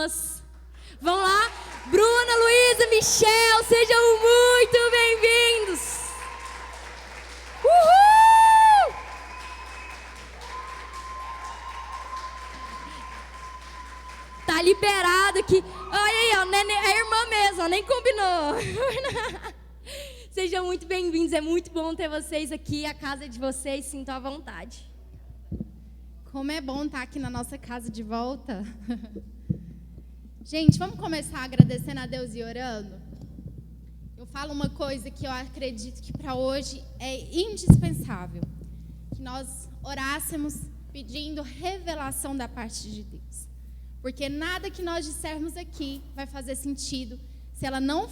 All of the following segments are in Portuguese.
nós. Vamos lá? Bruna, Luísa, Michel, sejam muito bem-vindos. Uhul! Tá liberado aqui. Olha aí, ó, é a irmã mesmo, ó, nem combinou. Sejam muito bem-vindos, é muito bom ter vocês aqui, a casa é de vocês, sintam à vontade. Como é bom estar aqui na nossa casa de volta. Gente, vamos começar agradecendo a Deus e orando? Eu falo uma coisa que eu acredito que para hoje é indispensável. Que nós orássemos pedindo revelação da parte de Deus. Porque nada que nós dissermos aqui vai fazer sentido se não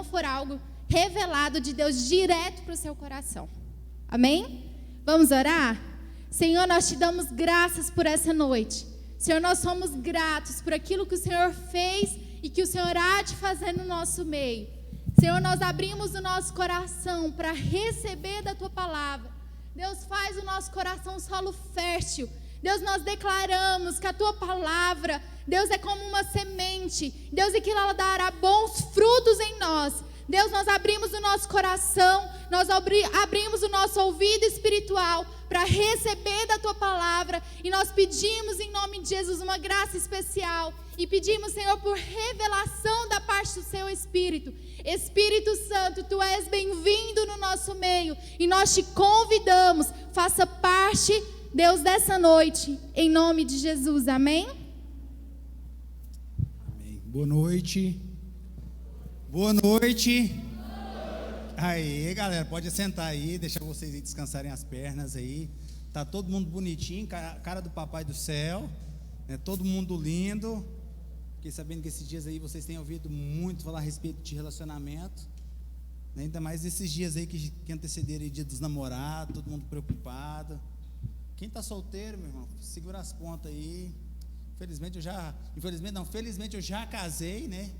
for algo revelado de Deus direto para o seu coração. Amém? Vamos orar? Senhor, nós te damos graças por essa noite. Senhor, nós somos gratos por aquilo que o Senhor fez e que o Senhor há de fazer no nosso meio. Senhor, nós abrimos o nosso coração para receber da Tua palavra. Deus, faz o nosso coração um solo fértil. Deus, nós declaramos que a Tua palavra, Deus, é como uma semente. Deus, e que ela dará bons frutos em nós. Deus, nós abrimos o nosso coração, nós abrimos o nosso ouvido espiritual para receber da Tua palavra, e nós pedimos em nome de Jesus uma graça especial, e pedimos, Senhor, por revelação da parte do Seu Espírito. Espírito Santo, Tu és bem-vindo no nosso meio, e nós te convidamos, faça parte, Deus, dessa noite, em nome de Jesus, amém? Amém. Boa noite. Boa noite. Aí, galera, pode sentar aí, deixa vocês aí descansarem as pernas aí. Tá todo mundo bonitinho, cara do Papai do Céu, né? Todo mundo lindo. Fiquei sabendo que esses dias aí vocês têm ouvido muito falar a respeito de relacionamento, né? Ainda mais esses dias aí que antecederam o dia dos namorados, todo mundo preocupado. Quem tá solteiro, meu irmão, segura as pontas aí. Felizmente eu já casei, né?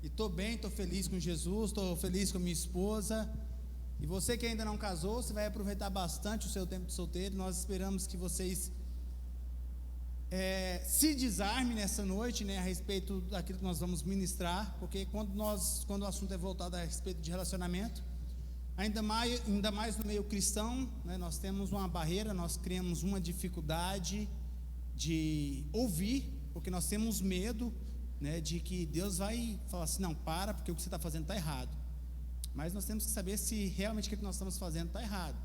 E estou bem, estou feliz com Jesus, estou feliz com minha esposa. E você que ainda não casou, você vai aproveitar bastante o seu tempo de solteiro. Nós esperamos que vocês se desarmem nessa noite, né, a respeito daquilo que nós vamos ministrar. Porque quando o assunto é voltado a respeito de relacionamento, ainda mais no meio cristão, né, nós temos uma barreira, nós criamos uma dificuldade de ouvir, porque nós temos medo, né, de que Deus vai falar assim, não, para, porque o que você está fazendo está errado. Mas nós temos que saber se realmente o que nós estamos fazendo está errado.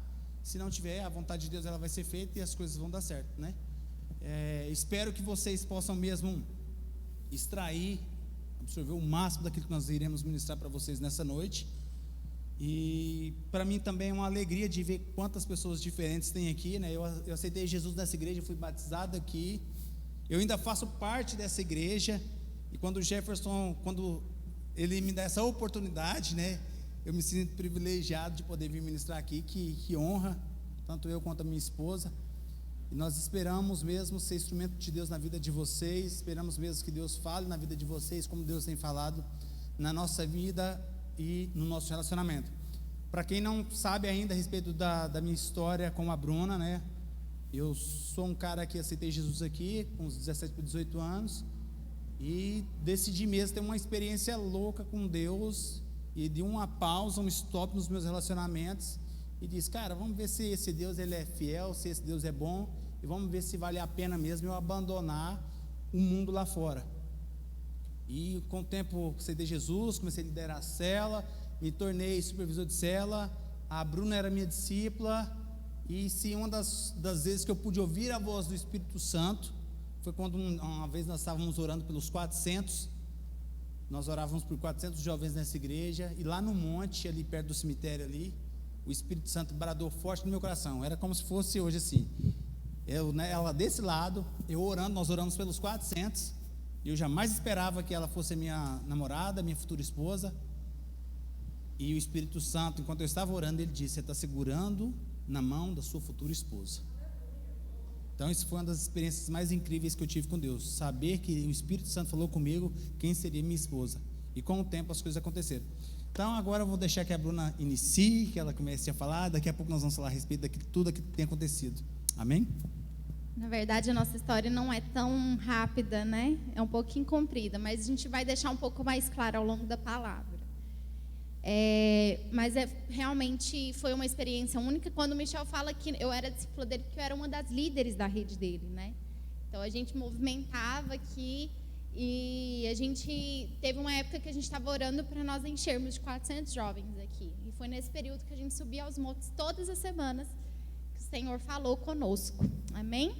Se não tiver, a vontade de Deus ela vai ser feita e as coisas vão dar certo, né? Espero que vocês possam mesmo extrair, absorver o máximo daquilo que nós iremos ministrar para vocês nessa noite. E para mim também é uma alegria de ver quantas pessoas diferentes tem aqui, né? Eu aceitei Jesus nessa igreja, fui batizado aqui. Eu ainda faço parte dessa igreja. E quando o Jefferson, quando ele me dá essa oportunidade, né, eu me sinto privilegiado de poder vir ministrar aqui, que honra, tanto eu quanto a minha esposa. E nós esperamos mesmo ser instrumento de Deus na vida de vocês, esperamos mesmo que Deus fale na vida de vocês, como Deus tem falado na nossa vida e no nosso relacionamento. Para quem não sabe ainda a respeito da minha história com a Bruna, né, eu sou um cara que aceitei Jesus aqui, com uns 17 para 18 anos, e decidi mesmo ter uma experiência louca com Deus, e de uma pausa, um stop nos meus relacionamentos, e disse, cara, vamos ver se esse Deus ele é fiel, se esse Deus é bom, e vamos ver se vale a pena mesmo eu abandonar o mundo lá fora. E com o tempo aceitei Jesus, comecei a liderar a célula, me tornei supervisor de célula, a Bruna era minha discípula, e se uma das vezes que eu pude ouvir a voz do Espírito Santo, foi quando uma vez nós estávamos orando pelos 400, nós orávamos por 400 jovens nessa igreja, e lá no monte, ali perto do cemitério ali, o Espírito Santo bradou forte no meu coração, era como se fosse hoje assim, ela desse lado, eu orando, nós oramos pelos 400, eu jamais esperava que ela fosse minha namorada, minha futura esposa, e o Espírito Santo, enquanto eu estava orando, ele disse, você está segurando na mão da sua futura esposa. Então isso foi uma das experiências mais incríveis que eu tive com Deus, saber que o Espírito Santo falou comigo quem seria minha esposa, e com o tempo as coisas aconteceram. Então agora eu vou deixar que a Bruna inicie, que ela comece a falar, daqui a pouco nós vamos falar a respeito de tudo aquilo que tem acontecido, amém? Na verdade, a nossa história não é tão rápida, né? É um pouquinho comprida, mas a gente vai deixar um pouco mais claro ao longo da palavra. Mas realmente foi uma experiência única. Quando o Michel fala que eu era discípula dele, porque eu era uma das líderes da rede dele, né? Então, a gente movimentava aqui e a gente teve uma época que a gente estava orando para nós enchermos de 400 jovens aqui. E foi nesse período que a gente subia aos montes todas as semanas que o Senhor falou conosco. Amém?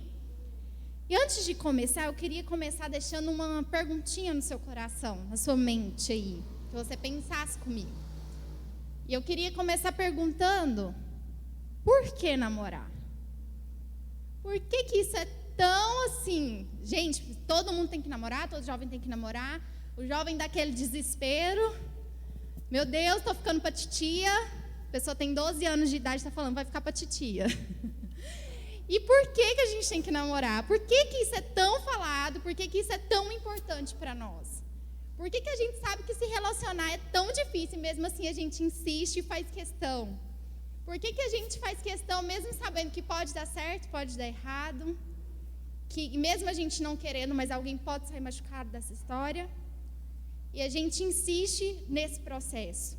E antes de começar, eu queria começar deixando uma perguntinha no seu coração, na sua mente aí, que você pensasse comigo. E eu queria começar perguntando, por que namorar? Por que isso é tão assim? Gente, todo mundo tem que namorar, todo jovem tem que namorar. O jovem dá aquele desespero. Meu Deus, estou ficando para titia. A pessoa tem 12 anos de idade e está falando, vai ficar para titia. E por que a gente tem que namorar? Por que isso é tão falado? Por que isso é tão importante para nós? Por que a gente sabe que se relacionar é tão difícil e mesmo assim a gente insiste e faz questão? Por que a gente faz questão mesmo sabendo que pode dar certo, pode dar errado? Que mesmo a gente não querendo, mas alguém pode sair machucado dessa história? E a gente insiste nesse processo.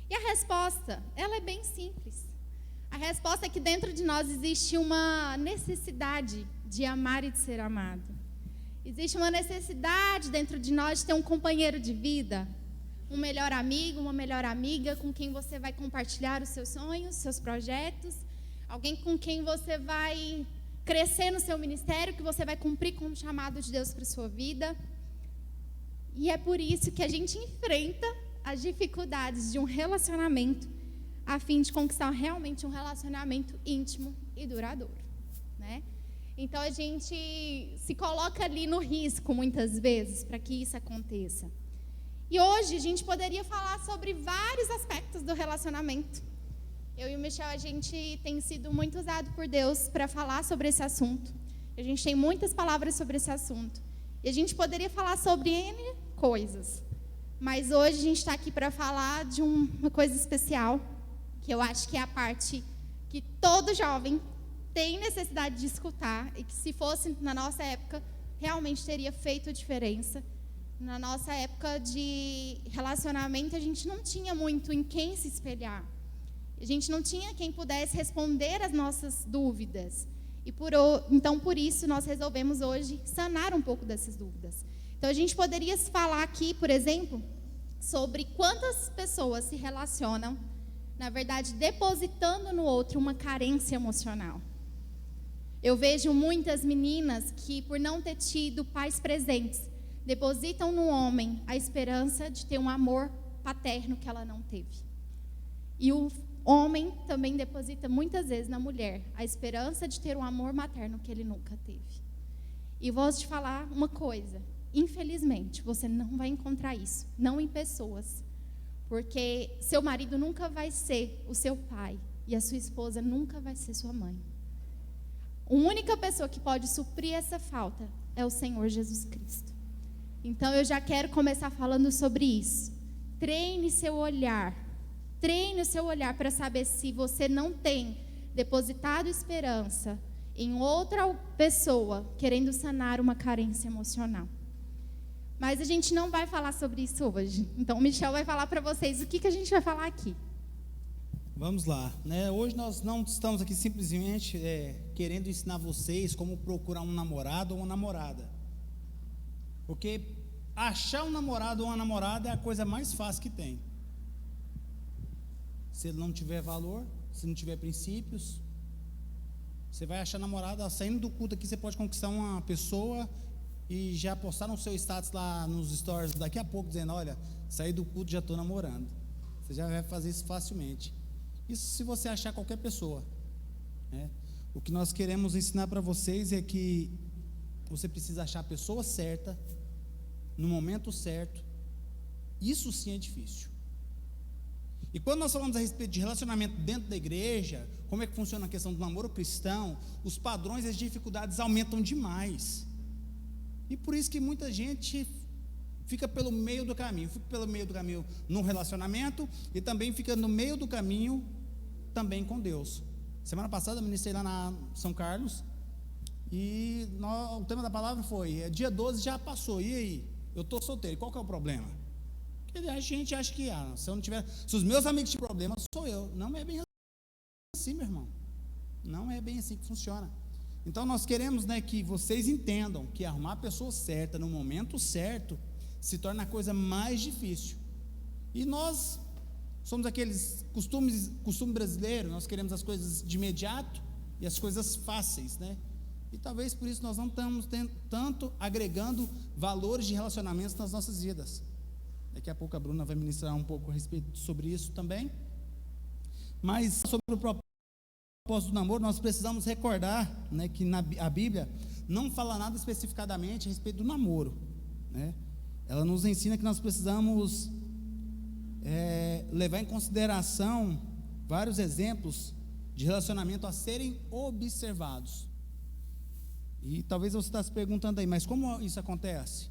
E a resposta, ela é bem simples. A resposta é que dentro de nós existe uma necessidade de amar e de ser amado. Existe uma necessidade dentro de nós de ter um companheiro de vida, um melhor amigo, uma melhor amiga com quem você vai compartilhar os seus sonhos, seus projetos, alguém com quem você vai crescer no seu ministério, que você vai cumprir com o chamado de Deus para a sua vida. E é por isso que a gente enfrenta as dificuldades de um relacionamento a fim de conquistar realmente um relacionamento íntimo e duradouro, né? Então, a gente se coloca ali no risco, muitas vezes, para que isso aconteça. E hoje, a gente poderia falar sobre vários aspectos do relacionamento. Eu e o Michel, a gente tem sido muito usado por Deus para falar sobre esse assunto. A gente tem muitas palavras sobre esse assunto. E a gente poderia falar sobre N coisas. Mas hoje, a gente está aqui para falar de uma coisa especial, que eu acho que é a parte que todo jovem tem necessidade de escutar e que, se fosse na nossa época, realmente teria feito diferença. Na nossa época de relacionamento, a gente não tinha muito em quem se espelhar. A gente não tinha quem pudesse responder as nossas dúvidas. Então, por isso, nós resolvemos hoje sanar um pouco dessas dúvidas. Então, a gente poderia falar aqui, por exemplo, sobre quantas pessoas se relacionam, na verdade, depositando no outro uma carência emocional. Eu vejo muitas meninas que, por não ter tido pais presentes, depositam no homem a esperança de ter um amor paterno que ela não teve. E o homem também deposita muitas vezes na mulher a esperança de ter um amor materno que ele nunca teve. E vou te falar uma coisa, infelizmente, você não vai encontrar isso, não em pessoas. Porque seu marido nunca vai ser o seu pai e a sua esposa nunca vai ser sua mãe. A única pessoa que pode suprir essa falta é o Senhor Jesus Cristo. Então eu já quero começar falando sobre isso. Treine seu olhar para saber se você não tem depositado esperança em outra pessoa querendo sanar uma carência emocional. Mas a gente não vai falar sobre isso hoje. Então, o Michel vai falar para vocês o que a gente vai falar aqui. Vamos lá, né? Hoje nós não estamos aqui simplesmente querendo ensinar vocês como procurar um namorado ou uma namorada. Porque achar um namorado ou uma namorada é a coisa mais fácil que tem. Se ele não tiver valor, se não tiver princípios, você vai achar namorada. Saindo do culto aqui, você pode conquistar uma pessoa e já postar no seu status lá nos stories daqui a pouco, dizendo, olha, saí do culto, já estou namorando. Você já vai fazer isso facilmente. Isso se você achar qualquer pessoa, né? O que nós queremos ensinar para vocês é que você precisa achar a pessoa certa, no momento certo. Isso sim é difícil. E quando nós falamos a respeito de relacionamento dentro da igreja, como é que funciona a questão do namoro cristão, os padrões e as dificuldades aumentam demais. E por isso que muita gente fica pelo meio do caminho. Fica pelo meio do caminho num relacionamento e também fica no meio do caminho também com Deus. Semana passada eu ministrei lá na São Carlos o tema da palavra foi, dia 12 já passou, e aí? Eu estou solteiro, qual que é o problema? Porque a gente acha que, se os meus amigos tiverem problema, sou eu. Não é bem assim, meu irmão. Não é bem assim que funciona. Então nós queremos, que vocês entendam que arrumar a pessoa certa, no momento certo, se torna a coisa mais difícil. E nós somos aqueles costume brasileiro, nós queremos as coisas de imediato e as coisas fáceis, E talvez por isso nós não estamos tanto agregando valores de relacionamentos nas nossas vidas. Daqui a pouco a Bruna vai ministrar um pouco a respeito sobre isso também. Mas sobre o propósito do namoro, nós precisamos recordar, que a Bíblia não fala nada especificadamente a respeito do namoro, Ela nos ensina que nós precisamos levar em consideração vários exemplos de relacionamento a serem observados. E talvez você está se perguntando aí, mas como isso acontece?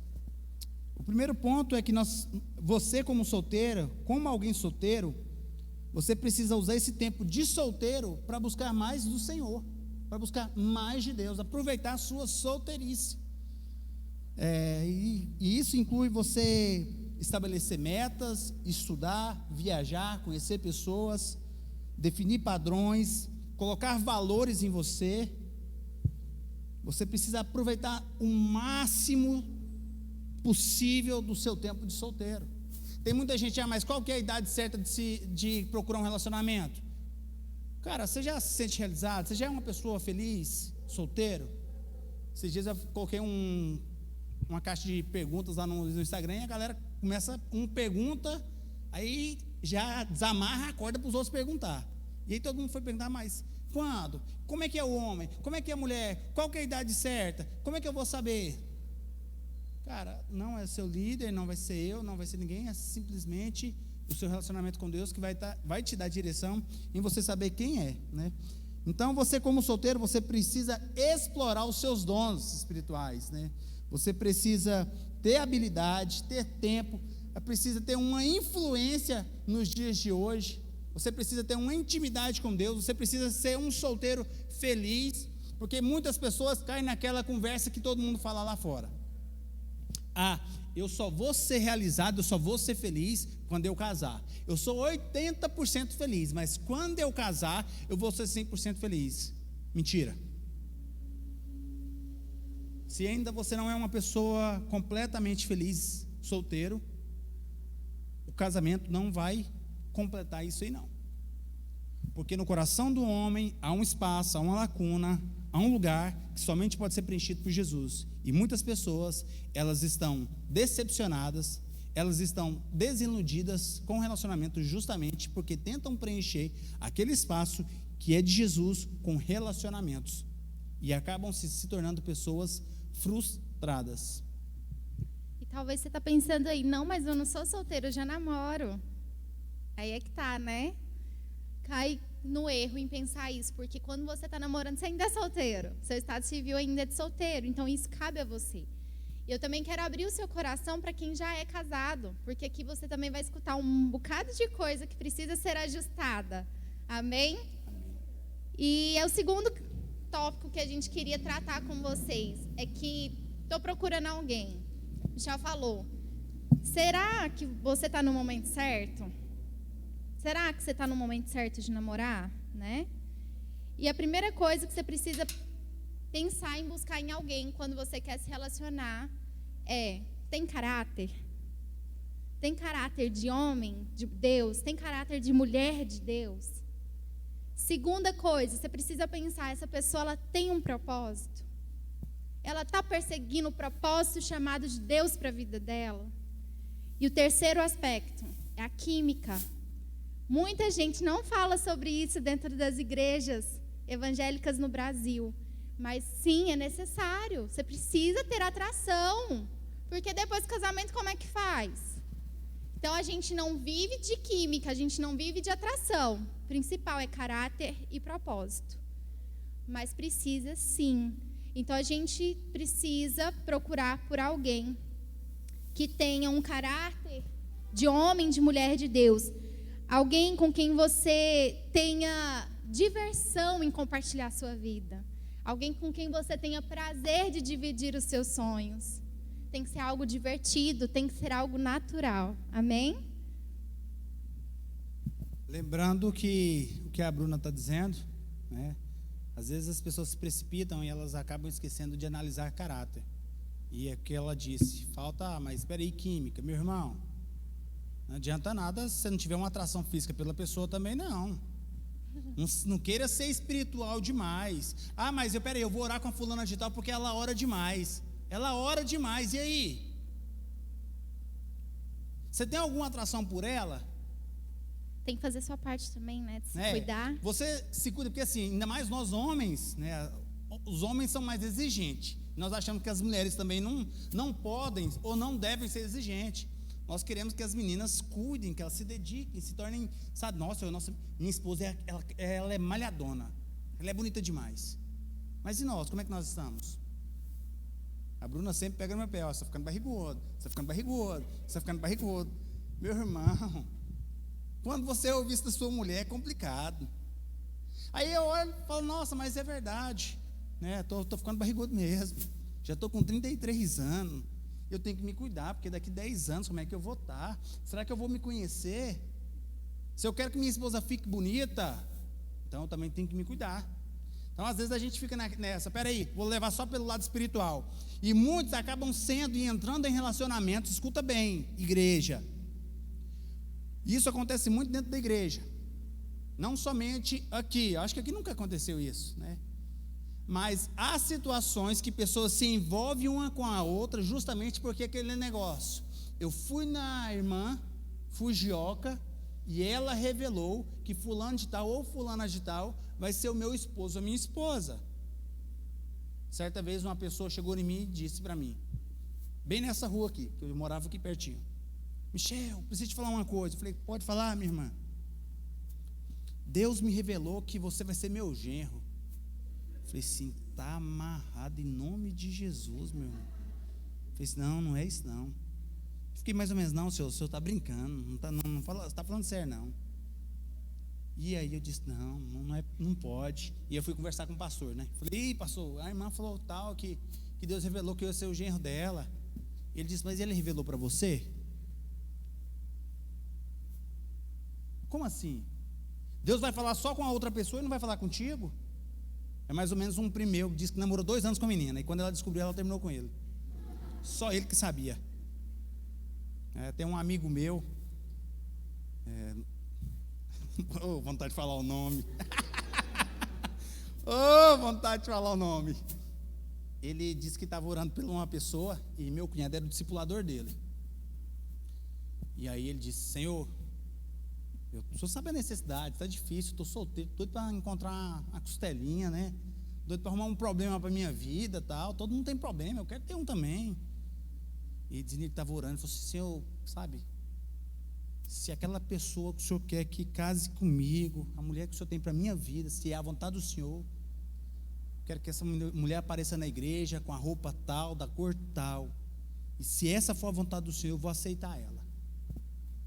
O primeiro ponto é que você como solteiro, como alguém solteiro, você precisa usar esse tempo de solteiro para buscar mais do Senhor, para buscar mais de Deus, aproveitar a sua solteirice. E isso inclui você estabelecer metas, estudar, viajar, conhecer pessoas, definir padrões, colocar valores em você. Você precisa aproveitar o máximo possível do seu tempo de solteiro. Tem muita gente, mas qual que é a idade certa de procurar um relacionamento? Cara, você já se sente realizado? Você já é uma pessoa feliz, solteiro? Esses dias eu coloquei uma caixa de perguntas lá no Instagram e a galera começa, pergunta, aí já desamarra a corda para os outros perguntar. E aí todo mundo foi perguntar, mas quando? Como é que é o homem? Como é que é a mulher? Qual que é a idade certa? Como é que eu vou saber? Cara, não é seu líder, não vai ser eu, não vai ser ninguém, é simplesmente o seu relacionamento com Deus que vai te dar direção em você saber quem é, Então você como solteiro, você precisa explorar os seus dons espirituais, Você precisa ter habilidade, ter tempo, precisa ter uma influência nos dias de hoje, você precisa ter uma intimidade com Deus, você precisa ser um solteiro feliz, porque muitas pessoas caem naquela conversa que todo mundo fala lá fora. Eu só vou ser realizado, eu só vou ser feliz quando eu casar. Eu sou 80% feliz, mas quando eu casar, eu vou ser 100% feliz. Mentira. Se ainda você não é uma pessoa completamente feliz, solteiro, o casamento não vai completar isso aí não. Porque no coração do homem há um espaço, há uma lacuna, há um lugar que somente pode ser preenchido por Jesus. E muitas pessoas, elas estão decepcionadas, elas estão desiludidas com o relacionamento justamente porque tentam preencher aquele espaço que é de Jesus com relacionamentos. E acabam se tornando pessoas frustradas. E talvez você está pensando aí, não, mas eu não sou solteiro, eu já namoro. Aí é que tá, Cai no erro em pensar isso, porque quando você está namorando, você ainda é solteiro. Seu estado civil ainda é de solteiro, então isso cabe a você. E eu também quero abrir o seu coração para quem já é casado, porque aqui você também vai escutar um bocado de coisa que precisa ser ajustada. Amém? E é o segundo tópico que a gente queria tratar com vocês, é que estou procurando alguém. Michel falou, será que você está no momento certo? Será que você está no momento certo de namorar? E a primeira coisa que você precisa pensar em buscar em alguém quando você quer se relacionar tem caráter? Tem caráter de homem de Deus? Tem caráter de mulher de Deus? Segunda coisa, você precisa pensar, essa pessoa ela tem um propósito? Ela está perseguindo o propósito chamado de Deus para a vida dela? E o terceiro aspecto é a química. Muita gente não fala sobre isso dentro das igrejas evangélicas no Brasil, mas sim, é necessário. Você precisa ter atração, porque depois do casamento como é que faz? Então a gente não vive de química, a gente não vive de atração. O principal é caráter e propósito. Mas precisa sim. Então a gente precisa procurar por alguém que tenha um caráter de homem, de mulher de Deus. Alguém com quem você tenha diversão em compartilhar a sua vida. Alguém com quem você tenha prazer de dividir os seus sonhos. Tem que ser algo divertido, tem que ser algo natural. Amém? Lembrando que o que a Bruna está dizendo, né? Às vezes as pessoas se precipitam e elas acabam esquecendo de analisar caráter. E é o que ela disse, falta, mas espera aí, química. Meu irmão, não adianta nada se você não tiver uma atração física pela pessoa também, não. Não queira ser espiritual demais. Ah, mas eu vou orar com a fulana de tal porque ela ora demais. Ela ora demais, e aí? Você tem alguma atração por ela? Tem que fazer sua parte também, né? De se cuidar. Você se cuida, porque assim, ainda mais nós homens, né? Os homens são mais exigentes. Nós achamos que as mulheres também não podem ou não devem ser exigentes. Nós queremos que as meninas cuidem, que elas se dediquem, se tornem, sabe, nossa, minha esposa, ela é malhadona, ela é bonita demais. Mas e nós, como é que nós estamos? A Bruna sempre pega no meu pé, ó, você está ficando barrigudo, você está ficando barrigudo, você está ficando barrigudo. Meu irmão, quando você ouvir isso da sua mulher, é complicado. Aí eu olho e falo, nossa, mas é verdade, né? Tô ficando barrigudo mesmo, já estou com 33 anos, eu tenho que me cuidar, porque daqui 10 anos, como é que eu vou estar? Será que eu vou me conhecer? Se eu quero que minha esposa fique bonita, então eu também tenho que me cuidar. Então, às vezes a gente fica nessa, peraí, vou levar só pelo lado espiritual. E muitos acabam sendo e entrando em relacionamentos, escuta bem, igreja. Isso acontece muito dentro da igreja. Não somente aqui, acho que aqui nunca aconteceu isso, né? Mas há situações que pessoas se envolvem uma com a outra justamente porque aquele negócio. Eu fui na irmã Fujioka e ela revelou que fulano de tal ou fulana de tal vai ser o meu esposo ou minha esposa. Certa vez uma pessoa chegou em mim e disse para mim, bem nessa rua aqui, que eu morava aqui pertinho, Michel, preciso te falar uma coisa. Eu falei, pode falar, minha irmã. Deus me revelou que você vai ser meu genro. Eu falei assim, está amarrado em nome de Jesus, meu irmão. Eu falei assim, não é isso não. Fiquei mais ou menos, não, senhor, o senhor está brincando, não está falando sério não. E aí eu disse, não pode. E eu fui conversar com o pastor, né? Falei, pastor, a irmã falou tal, que Deus revelou que eu ia ser o genro dela. Ele disse, mas ele revelou para você? Como assim? Deus vai falar só com a outra pessoa e não vai falar contigo? É mais ou menos um primo meu que disse que namorou 2 anos com a menina. E quando ela descobriu, ela terminou com ele. Só ele que sabia. Tem um amigo meu, vontade de falar o nome. Vontade de falar o nome. Ele disse que estava orando por uma pessoa e meu cunhado era o discipulador dele. E aí ele disse, Senhor, eu só sabe a necessidade, está difícil, estou solteiro, doido para encontrar uma costelinha, né? Doido para arrumar um problema para a minha vida, tal. Todo mundo tem problema, eu quero ter um também. E ele estava orando, falou assim, Senhor, sabe, se aquela pessoa que o Senhor quer que case comigo, a mulher que o Senhor tem para a minha vida, se é a vontade do Senhor, quero que essa mulher apareça na igreja com a roupa tal, da cor tal, e se essa for a vontade do Senhor, eu vou aceitar ela.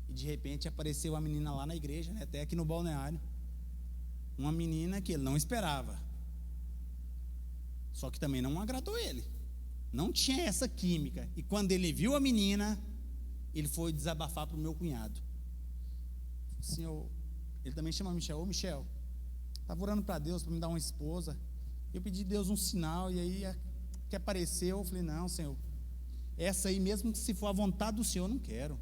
E de repente apareceu uma menina lá na igreja, né, até aqui no balneário, uma menina que ele não esperava, só que também não agradou ele. Não tinha essa química. E quando ele viu a menina, ele foi desabafar para o meu cunhado. Senhor, ele também chama Michel. Ô Michel, estava orando para Deus para me dar uma esposa. Eu pedi a Deus um sinal e aí que apareceu, eu falei, não, Senhor, essa aí mesmo que se for a vontade do Senhor, eu não quero.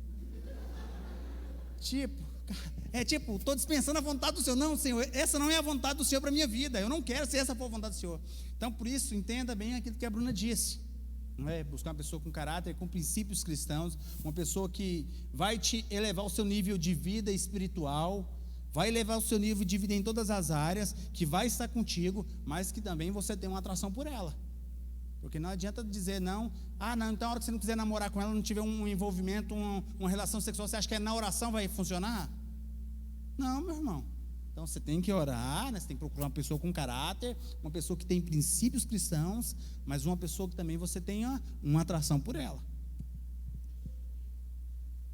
Estou dispensando a vontade do Senhor. Não, Senhor, essa não é a vontade do Senhor para a minha vida. Eu não quero se essa for a vontade do Senhor. Então, por isso, entenda bem aquilo que a Bruna disse. Não é? Buscar uma pessoa com caráter, com princípios cristãos, uma pessoa que vai te elevar o seu nível de vida espiritual, vai elevar o seu nível de vida em todas as áreas, que vai estar contigo, mas que também você tem uma atração por ela. Porque não adianta dizer não, então a hora que você não quiser namorar com ela, não tiver um envolvimento, uma relação sexual, você acha que na oração vai funcionar? Não, meu irmão. Então você tem que orar, né? Você tem que procurar uma pessoa com caráter, uma pessoa que tem princípios cristãos, mas uma pessoa que também você tenha uma atração por ela.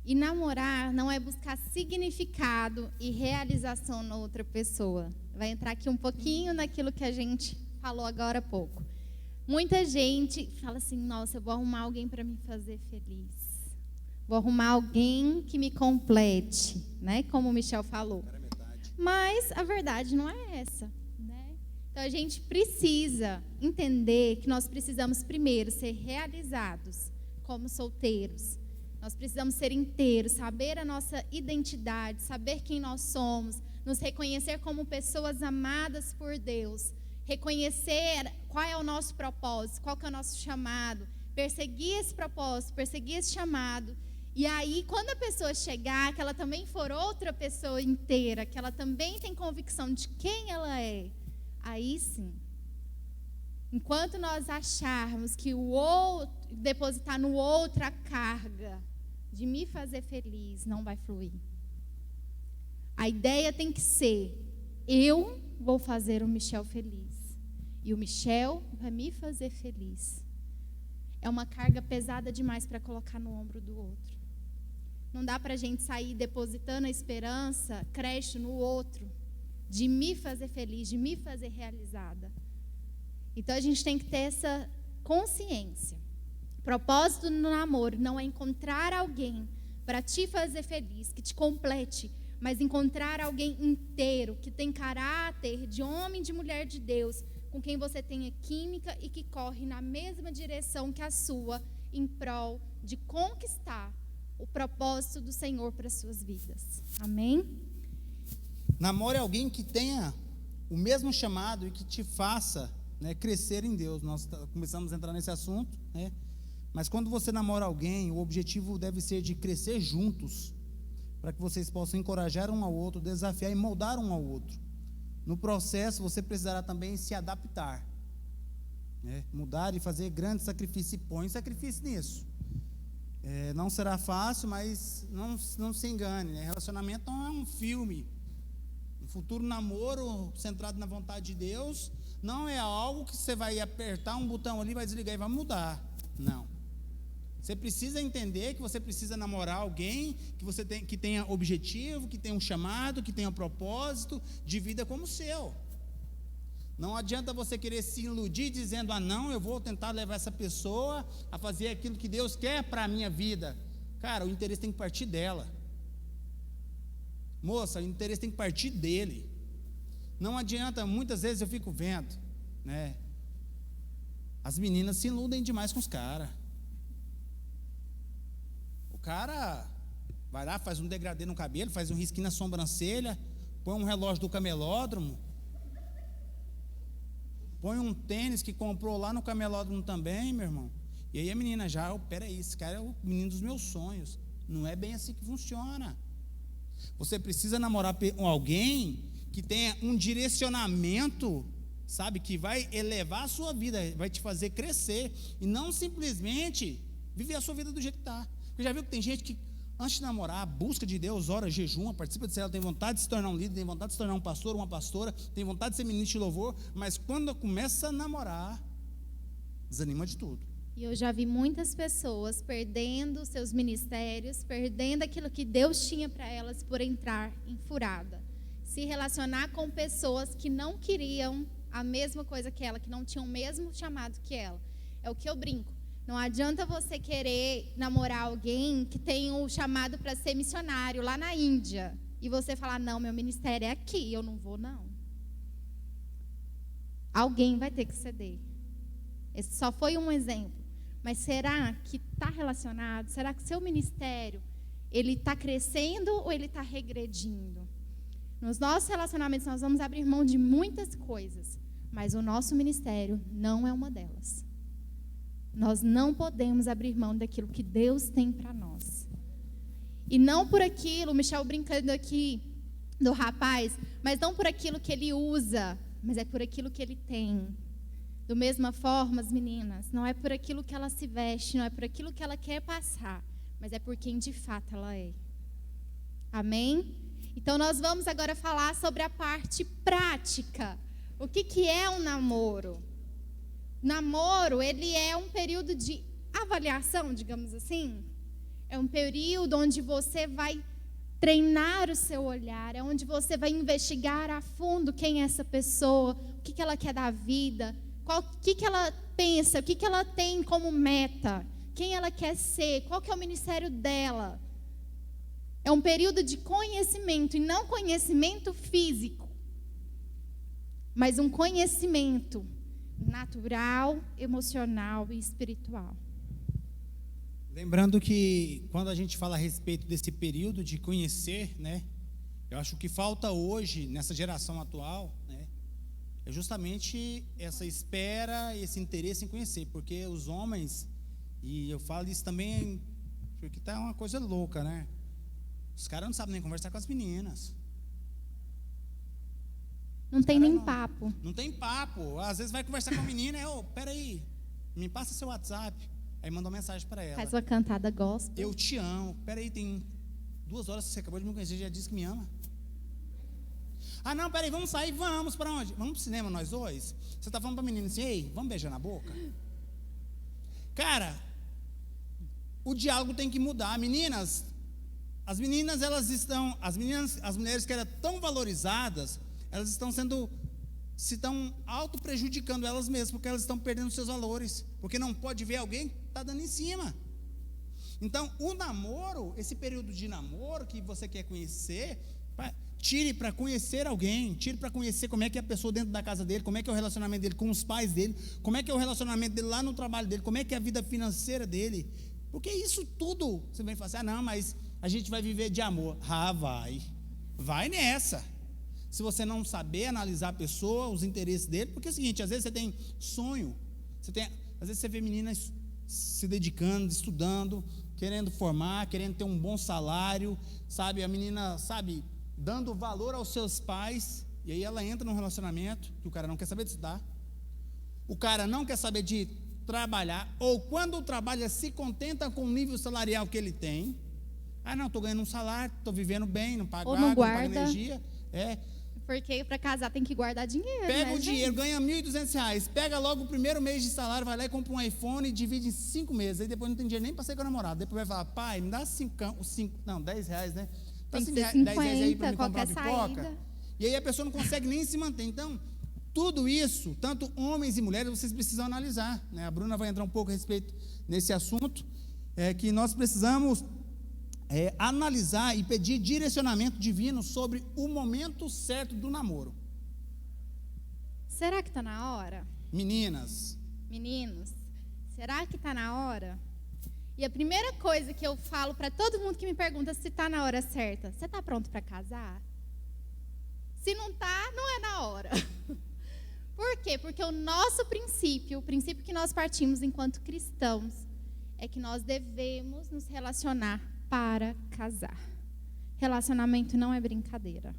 E namorar não é buscar significado e realização na outra pessoa. Vai entrar aqui um pouquinho naquilo que a gente falou agora há pouco. Muita gente fala assim, nossa, eu vou arrumar alguém para me fazer feliz. Vou arrumar alguém que me complete, né? Como o Michel falou. Mas a verdade não é essa, né? Então a gente precisa entender que nós precisamos primeiro ser realizados como solteiros. Nós precisamos ser inteiros, saber a nossa identidade, saber quem nós somos, nos reconhecer como pessoas amadas por Deus, reconhecer qual é o nosso propósito, qual que é o nosso chamado, perseguir esse propósito, perseguir esse chamado. E aí, quando a pessoa chegar, que ela também for outra pessoa inteira, que ela também tem convicção de quem ela é, aí sim. Enquanto nós acharmos que o outro, depositar no outro a carga de me fazer feliz, não vai fluir. A ideia tem que ser, eu vou fazer o Michel feliz. E o Michel vai me fazer feliz. É uma carga pesada demais para colocar no ombro do outro. Não dá para a gente sair depositando a esperança, crédito no outro, de me fazer feliz, de me fazer realizada. Então a gente tem que ter essa consciência. O propósito do namoro não é encontrar alguém para te fazer feliz, que te complete, mas encontrar alguém inteiro, que tem caráter de homem e de mulher de Deus, com quem você tenha química e que corre na mesma direção que a sua, em prol de conquistar o propósito do Senhor para as suas vidas. Amém? Namore alguém que tenha o mesmo chamado e que te faça, né, crescer em Deus. Nós começamos a entrar nesse assunto, né? Mas quando você namora alguém, o objetivo deve ser de crescer juntos, para que vocês possam encorajar um ao outro, desafiar e moldar um ao outro. No processo, você precisará também se adaptar, né? Mudar e fazer grandes sacrifícios. E põe sacrifício nisso. Não será fácil, mas não se engane, né? Relacionamento não é um filme. Um futuro namoro centrado na vontade de Deus não é algo que você vai apertar um botão ali, vai desligar e vai mudar. Não. Você precisa entender que você precisa namorar alguém que tenha objetivo, que tenha um chamado, que tenha um propósito de vida como o seu. Não adianta você querer se iludir dizendo, não, eu vou tentar levar essa pessoa a fazer aquilo que Deus quer para a minha vida. Cara, o interesse tem que partir dela. Moça, o interesse tem que partir dele. Não adianta, muitas vezes eu fico vendo, né? As meninas se iludem demais com os caras. O cara vai lá, faz um degradê no cabelo, faz um risquinho na sobrancelha, põe um relógio do camelódromo, põe um tênis que comprou lá no camelódromo também, meu irmão. E aí a menina já, peraí, esse cara é o menino dos meus sonhos. Não é bem assim que funciona. Você precisa namorar com alguém que tenha um direcionamento, sabe, que vai elevar a sua vida, vai te fazer crescer, e não simplesmente viver a sua vida do jeito que está. Você já viu que tem gente que, antes de namorar, busca de Deus, ora, jejuma, participa de célula, tem vontade de se tornar um líder, tem vontade de se tornar um pastor, uma pastora, tem vontade de ser ministro de louvor, mas quando começa a namorar, desanima de tudo. E eu já vi muitas pessoas perdendo seus ministérios, perdendo aquilo que Deus tinha para elas por entrar em furada. Se relacionar com pessoas que não queriam a mesma coisa que ela, que não tinham o mesmo chamado que ela. É o que eu brinco. Não adianta você querer namorar alguém que tem o chamado para ser missionário lá na Índia e você falar, não, meu ministério é aqui, eu não vou, não. Alguém vai ter que ceder. Esse só foi um exemplo. Mas será que está relacionado? Será que seu ministério, ele está crescendo ou ele está regredindo? Nos nossos relacionamentos nós vamos abrir mão de muitas coisas, mas o nosso ministério não é uma delas. Nós não podemos abrir mão daquilo que Deus tem para nós. E não por aquilo, o Michel brincando aqui do rapaz, mas não por aquilo que ele usa, mas é por aquilo que ele tem. Da mesma forma, as meninas, não é por aquilo que ela se veste, não é por aquilo que ela quer passar, mas é por quem de fato ela é. Amém? Então nós vamos agora falar sobre a parte prática. O que é um namoro? Namoro, ele é um período de avaliação, digamos assim. É um período onde você vai treinar o seu olhar, é onde você vai investigar a fundo quem é essa pessoa, o que ela quer da vida, o que ela pensa, o que ela tem como meta, quem ela quer ser, qual que é o ministério dela. É um período de conhecimento, e não conhecimento físico, mas um conhecimento natural, emocional e espiritual. Lembrando que quando a gente fala a respeito desse período de conhecer, né, eu acho que falta hoje, nessa geração atual, né, é justamente essa espera, esse interesse em conhecer, porque os homens, e eu falo isso também porque tá uma coisa louca, né? Os caras não sabem nem conversar com as meninas. Não tem nem papo. Não tem papo. Às vezes vai conversar com a menina, peraí, me passa seu WhatsApp. Aí manda uma mensagem para ela. Faz uma cantada gospel. Eu te amo. Peraí, tem 2 horas que você acabou de me conhecer, já disse que me ama. Ah, não, peraí, vamos sair, vamos para onde? Vamos pro cinema nós dois? Você tá falando pra menina assim, ei, vamos beijar na boca? Cara, o diálogo tem que mudar. Meninas, as mulheres que eram tão valorizadas, elas estão auto prejudicando elas mesmas, porque elas estão perdendo seus valores, porque não pode ver alguém que está dando em cima. Então, o namoro, esse período de namoro que você quer conhecer, tire para conhecer alguém, tire para conhecer como é que é a pessoa dentro da casa dele, como é que é o relacionamento dele com os pais dele, como é que é o relacionamento dele lá no trabalho dele, como é que é a vida financeira dele, porque isso tudo, você vem falar assim, não, mas a gente vai viver de amor. Vai nessa. Se você não saber analisar a pessoa, os interesses dele, porque é o seguinte, às vezes você tem sonho, às vezes você vê meninas se dedicando, estudando, querendo formar, querendo ter um bom salário, sabe, a menina, sabe, dando valor aos seus pais, e aí ela entra num relacionamento que o cara não quer saber de estudar, o cara não quer saber de trabalhar, ou quando trabalha se contenta com o nível salarial que ele tem. Ah, não, estou ganhando um salário, estou vivendo bem, não pago água, não pago energia. Porque para casar tem que guardar dinheiro. Pega o dinheiro, ganha R$1.200, pega logo o primeiro mês de salário, vai lá e compra um iPhone e divide em 5 meses. Aí depois não tem dinheiro nem para sair com a namorada. Depois vai falar, pai, me dá R$10, né? Tem que ser ser 10 reais aí para me comprar qualquer pipoca. saída. E aí a pessoa não consegue nem se manter. Então, tudo isso, tanto homens e mulheres, vocês precisam analisar, né? A Bruna vai entrar um pouco a respeito nesse assunto, que nós precisamos analisar e pedir direcionamento divino sobre o momento certo do namoro. Será que está na hora? Meninos, será que está na hora? E a primeira coisa que eu falo para todo mundo que me pergunta se está na hora certa, você está pronto para casar? Se não está, não é na hora. Por quê? Porque o nosso princípio, o princípio que nós partimos enquanto cristãos, é que nós devemos nos relacionar para casar. Relacionamento não é brincadeira.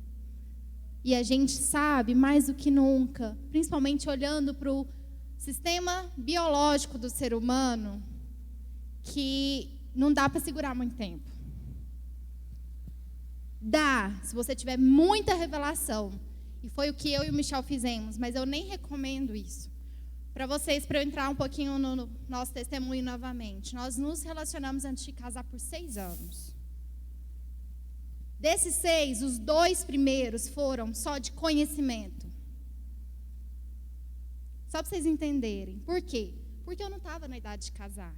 E a gente sabe, mais do que nunca, principalmente olhando para o sistema biológico do ser humano, que não dá para segurar muito tempo. Dá, se você tiver muita revelação. E foi o que eu e o Michel fizemos, mas eu nem recomendo isso. Para vocês, para eu entrar um pouquinho no nosso testemunho novamente. Nós nos relacionamos antes de casar por 6 anos. Desses 6, os 2 primeiros foram só de conhecimento. Só para vocês entenderem. Por quê? Porque eu não estava na idade de casar.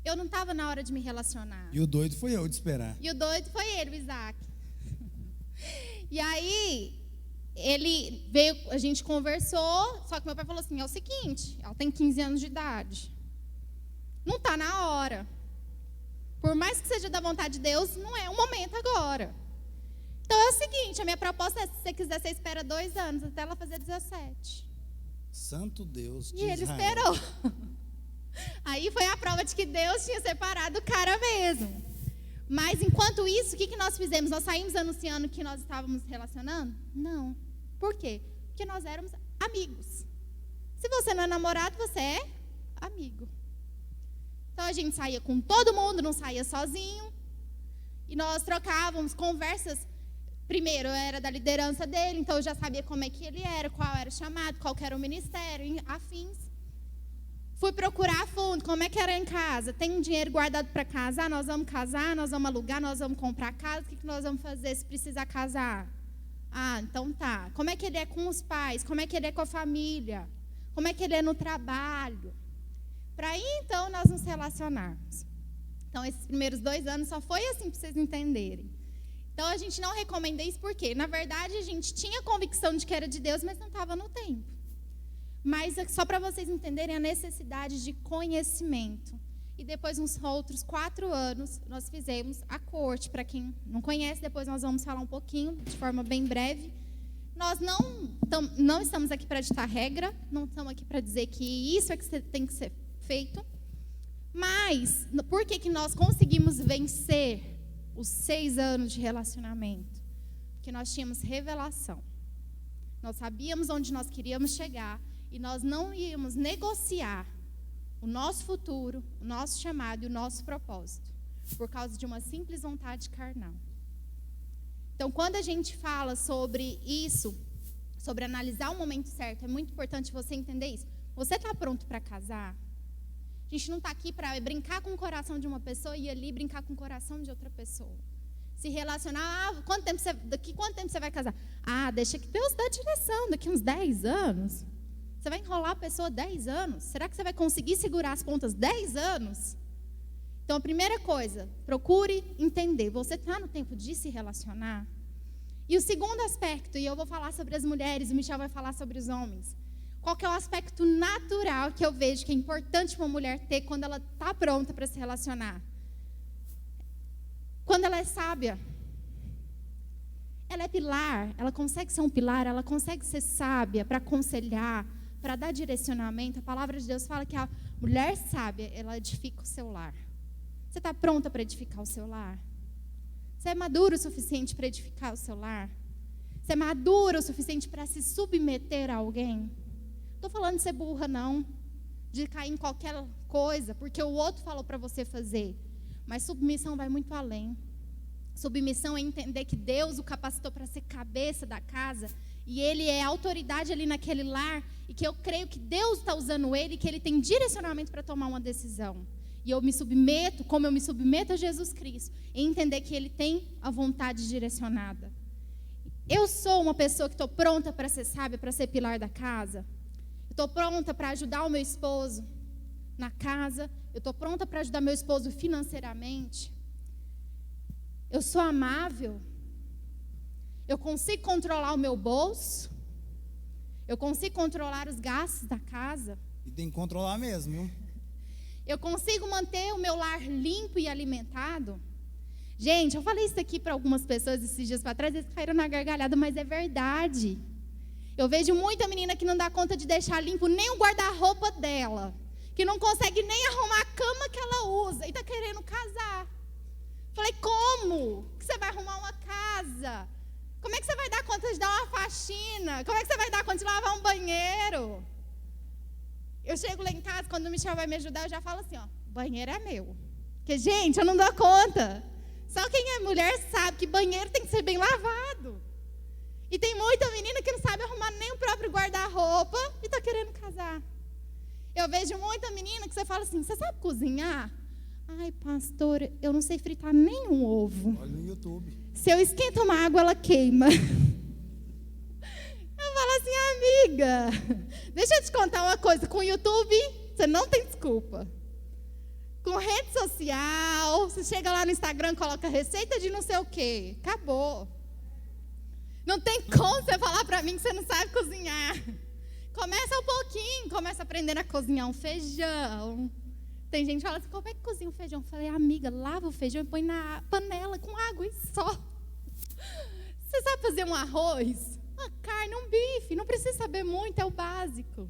Eu não estava na hora de me relacionar. E o doido foi eu de esperar. E o doido foi ele, o Isaac. E aí, ele veio, a gente conversou, só que meu pai falou assim, é o seguinte, ela tem 15 anos de idade. Não está na hora. Por mais que seja da vontade de Deus, não é o momento agora. Então é o seguinte, a minha proposta é, se você quiser, você espera 2 anos, até ela fazer 17. Santo Deus de E ele Israel. esperou. Aí foi a prova de que Deus tinha separado o cara mesmo. Mas enquanto isso, o que nós fizemos? Nós saímos anunciando que nós estávamos relacionando? Não. Por quê? Porque nós éramos amigos. Se você não é namorado, você é amigo. Então a gente saía com todo mundo, não saía sozinho. E nós trocávamos conversas. Primeiro, eu era da liderança dele, então eu já sabia como é que ele era, qual era o chamado, qual era o ministério, afins. Fui procurar a fundo, como é que era em casa? Tem um dinheiro guardado para casar? Nós vamos alugar, nós vamos comprar casa. O que nós vamos fazer se precisar casar? Ah, então tá. Como é que ele é com os pais? Como é que ele é com a família? Como é que ele é no trabalho? Para aí, então, nós nos relacionarmos. Então, esses primeiros 2 anos só foi assim para vocês entenderem. Então, a gente não recomenda isso porque, na verdade, a gente tinha convicção de que era de Deus, mas não estava no tempo. Mas só para vocês entenderem a necessidade de conhecimento. E depois, uns outros 4 anos, nós fizemos a corte. Para quem não conhece, depois nós vamos falar um pouquinho, de forma bem breve. Nós não estamos aqui para ditar regra, não estamos aqui para dizer que isso é que tem que ser feito. Mas, por que nós conseguimos vencer os 6 anos de relacionamento? Porque nós tínhamos revelação. Nós sabíamos onde nós queríamos chegar. E nós não íamos negociar o nosso futuro, o nosso chamado e o nosso propósito, por causa de uma simples vontade carnal. Então, quando a gente fala sobre isso, sobre analisar o momento certo, é muito importante você entender isso. Você está pronto para casar? A gente não está aqui para brincar com o coração de uma pessoa e ir ali brincar com o coração de outra pessoa. Se relacionar, daqui quanto tempo você vai casar? Ah, deixa que Deus dá direção, daqui uns 10 anos. Você vai enrolar a pessoa 10 anos? Será que você vai conseguir segurar as pontas 10 anos? Então, a primeira coisa, procure entender. Você está no tempo de se relacionar? E o segundo aspecto, e eu vou falar sobre as mulheres, o Michel vai falar sobre os homens. Qual que é o aspecto natural que eu vejo que é importante uma mulher ter quando ela está pronta para se relacionar? Quando ela é sábia. Ela é pilar, ela consegue ser um pilar, ela consegue ser sábia para aconselhar, para dar direcionamento. A palavra de Deus fala que a mulher sábia, ela edifica o seu lar. Você está pronta para edificar o seu lar? Você é maduro o suficiente para edificar o seu lar? Você é madura o suficiente para se submeter a alguém? Não estou falando de ser burra, não. De cair em qualquer coisa, porque o outro falou para você fazer. Mas submissão vai muito além. Submissão é entender que Deus o capacitou para ser cabeça da casa. E ele é autoridade ali naquele lar. E que eu creio que Deus está usando ele. E que ele tem direcionamento para tomar uma decisão. E eu me submeto, como eu me submeto a Jesus Cristo. E entender que ele tem a vontade direcionada. Eu sou uma pessoa que estou pronta para ser sábia, para ser pilar da casa. Estou pronta para ajudar o meu esposo na casa. Eu estou pronta para ajudar meu esposo financeiramente. Eu sou amável. Eu consigo controlar o meu bolso. Eu consigo controlar os gastos da casa. E tem que controlar mesmo, viu? Eu consigo manter o meu lar limpo e alimentado. Gente, eu falei isso aqui para algumas pessoas esses dias para trás, eles caíram na gargalhada, mas é verdade. Eu vejo muita menina que não dá conta de deixar limpo nem o guarda-roupa dela, que não consegue nem arrumar a cama que ela usa e está querendo casar. Falei, como que você vai arrumar uma casa? Como é que você vai dar conta de dar uma faxina? Como é que você vai dar conta de lavar um banheiro? Eu chego lá em casa, quando o Michel vai me ajudar, eu já falo assim, ó, banheiro é meu. Porque, gente, eu não dou conta. Só quem é mulher sabe que banheiro tem que ser bem lavado. E tem muita menina que não sabe arrumar nem o próprio guarda-roupa e está querendo casar. Eu vejo muita menina que você fala assim, você sabe cozinhar? Ai, pastor, eu não sei fritar nenhum ovo. Olha no YouTube. Se eu esquento uma água, ela queima. Eu falo assim, amiga, deixa eu te contar uma coisa. Com o YouTube, você não tem desculpa. Com rede social, você chega lá no Instagram, coloca receita de não sei o quê. Acabou. Não tem como você falar pra mim que você não sabe cozinhar. Começa um pouquinho, começa aprendendo a cozinhar um feijão. Tem gente que fala assim, como é que cozinha um feijão? Eu falei, amiga, lava o feijão e põe na panela com água e só. Você sabe fazer um arroz? Uma carne, um bife, não precisa saber muito, é o básico.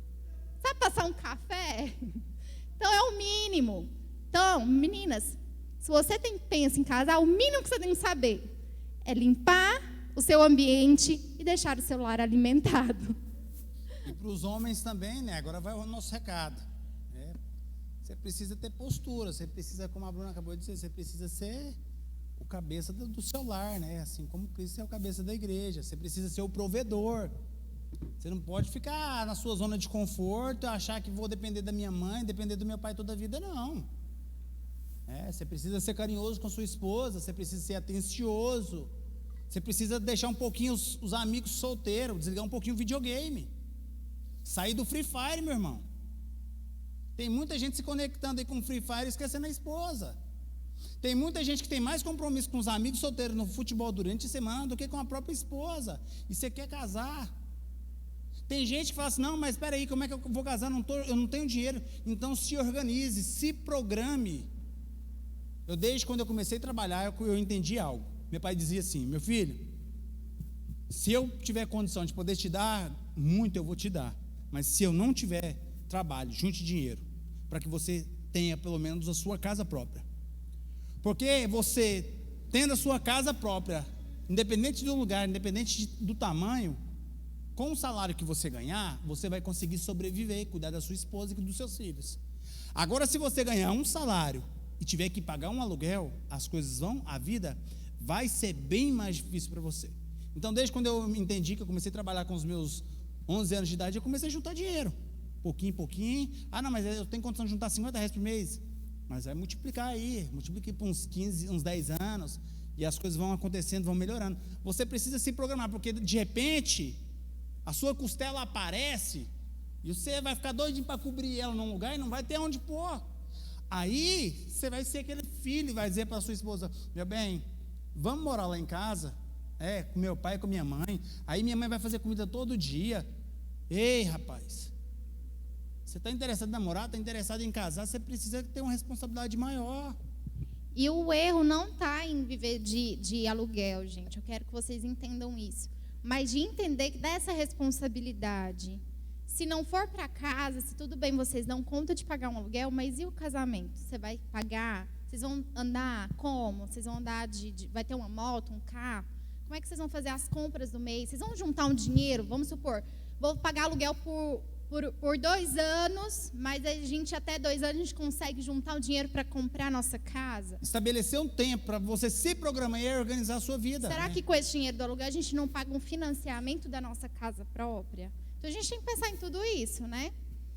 Sabe passar um café? Então é o mínimo. Então, meninas, se você pensa em casar, o mínimo que você tem que saber é limpar o seu ambiente e deixar o seu lar alimentado. E para os homens também, né? Agora vai o nosso recado. Você precisa ter postura, você precisa, como a Bruna acabou de dizer, você precisa ser o cabeça do seu lar, né? Assim como Cristo é o cabeça da igreja. Você precisa ser o provedor. Você não pode ficar na sua zona de conforto, achar que vou depender da minha mãe, depender do meu pai toda a vida, não. Você precisa ser carinhoso com a sua esposa, você precisa ser atencioso, você precisa deixar um pouquinho os amigos solteiros, desligar um pouquinho o videogame, sair do Free Fire, meu irmão. Tem muita gente se conectando aí com o Free Fire, esquecendo a esposa. Tem muita gente que tem mais compromisso com os amigos solteiros no futebol durante a semana do que com a própria esposa, e você quer casar. Tem gente que fala assim, não, mas espera aí, como é que eu vou casar? Eu não tenho dinheiro. Então se organize, se programe. Desde quando eu comecei a trabalhar, eu entendi algo. Meu pai dizia assim, meu filho, se eu tiver condição de poder te dar muito, eu vou te dar. Mas se eu não tiver trabalho, junte dinheiro, para que você tenha pelo menos a sua casa própria. Porque você, tendo a sua casa própria, independente do lugar, independente do tamanho, com o salário que você ganhar, você vai conseguir sobreviver, cuidar da sua esposa e dos seus filhos. Agora, se você ganhar um salário e tiver que pagar um aluguel, a vida vai ser bem mais difícil para você. Então, desde quando eu entendi que eu comecei a trabalhar com os meus 11 anos de idade, eu comecei a juntar dinheiro, pouquinho em pouquinho. Não, mas eu tenho condição de juntar R$50 por mês. Mas vai multiplicar aí, multiplique por uns 15, uns 10 anos, e as coisas vão acontecendo, vão melhorando. Você precisa se programar, porque de repente a sua costela aparece e você vai ficar doidinho para cobrir ela num lugar e não vai ter onde pôr. Aí você vai ser aquele filho e vai dizer para a sua esposa, meu bem, vamos morar lá em casa, com meu pai e com minha mãe. Aí minha mãe vai fazer comida todo dia. Ei, rapaz, você está interessado em namorar, está interessado em casar, você precisa ter uma responsabilidade maior. E o erro não está em viver de aluguel, gente. Eu quero que vocês entendam isso. Mas de entender que dessa responsabilidade, se não for para casa, se tudo bem, vocês dão conta de pagar um aluguel, mas e o casamento? Você vai pagar? Vocês vão andar como? Vocês vão andar vai ter uma moto, um carro? Como é que vocês vão fazer as compras do mês? Vocês vão juntar um dinheiro? Vamos supor, vou pagar aluguel por 2 anos, mas a gente até 2 anos a gente consegue juntar o dinheiro para comprar a nossa casa. Estabelecer um tempo para você se programar e organizar a sua vida. Será que com esse dinheiro do aluguel a gente não paga um financiamento da nossa casa própria? Então a gente tem que pensar em tudo isso, né?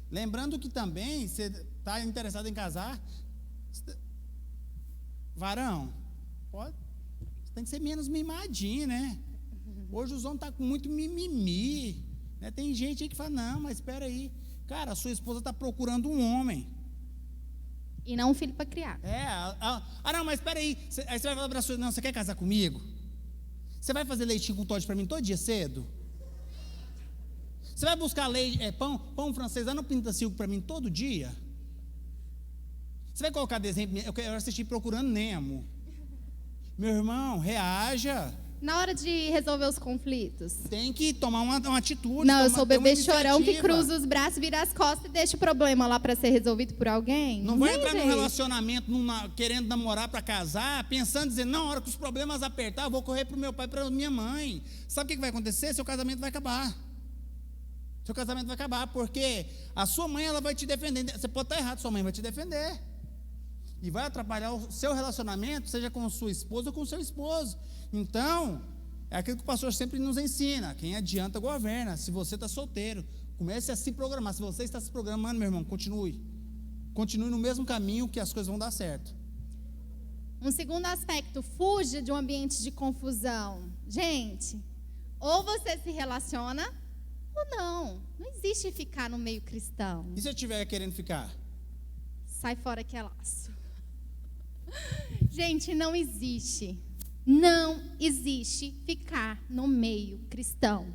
Lembrando que também, você está interessado em casar, varão, você tem que ser menos mimadinho, né? Hoje os homens estão com muito mimimi. Né? Tem gente aí que fala, não, mas espera aí, cara, a sua esposa está procurando um homem. E não um filho para criar. Não, mas espera aí, aí você vai falar para a sua, não, você quer casar comigo? Você vai fazer leitinho com Toddy para mim todo dia cedo? Você vai buscar pão francês lá no Pintacilgo para mim todo dia? Você vai colocar desenho, eu quero assistir Procurando Nemo. Meu irmão, reaja. Na hora de resolver os conflitos. Tem que tomar uma atitude. Não, eu sou bebê chorão que cruza os braços, vira as costas e deixa o problema lá para ser resolvido por alguém. Não vai entrar num relacionamento querendo namorar para casar, pensando, dizer, não, na hora que os problemas apertar, eu vou correr para o meu pai e para minha mãe. Sabe o que vai acontecer? Seu casamento vai acabar. Seu casamento vai acabar, porque a sua mãe ela vai te defender. Você pode estar errado, sua mãe vai te defender. E vai atrapalhar o seu relacionamento, seja com a sua esposa ou com o seu esposo. Então, é aquilo que o pastor sempre nos ensina: quem adianta governa. Se você está solteiro, comece a se programar. Se você está se programando, meu irmão, continue no mesmo caminho, que as coisas vão dar certo. Um segundo aspecto, fuja de um ambiente de confusão. Gente, ou você se relaciona ou não. Não existe ficar no meio cristão. E se eu estiver querendo ficar? Sai fora que é laço. Gente, não existe ficar no meio cristão.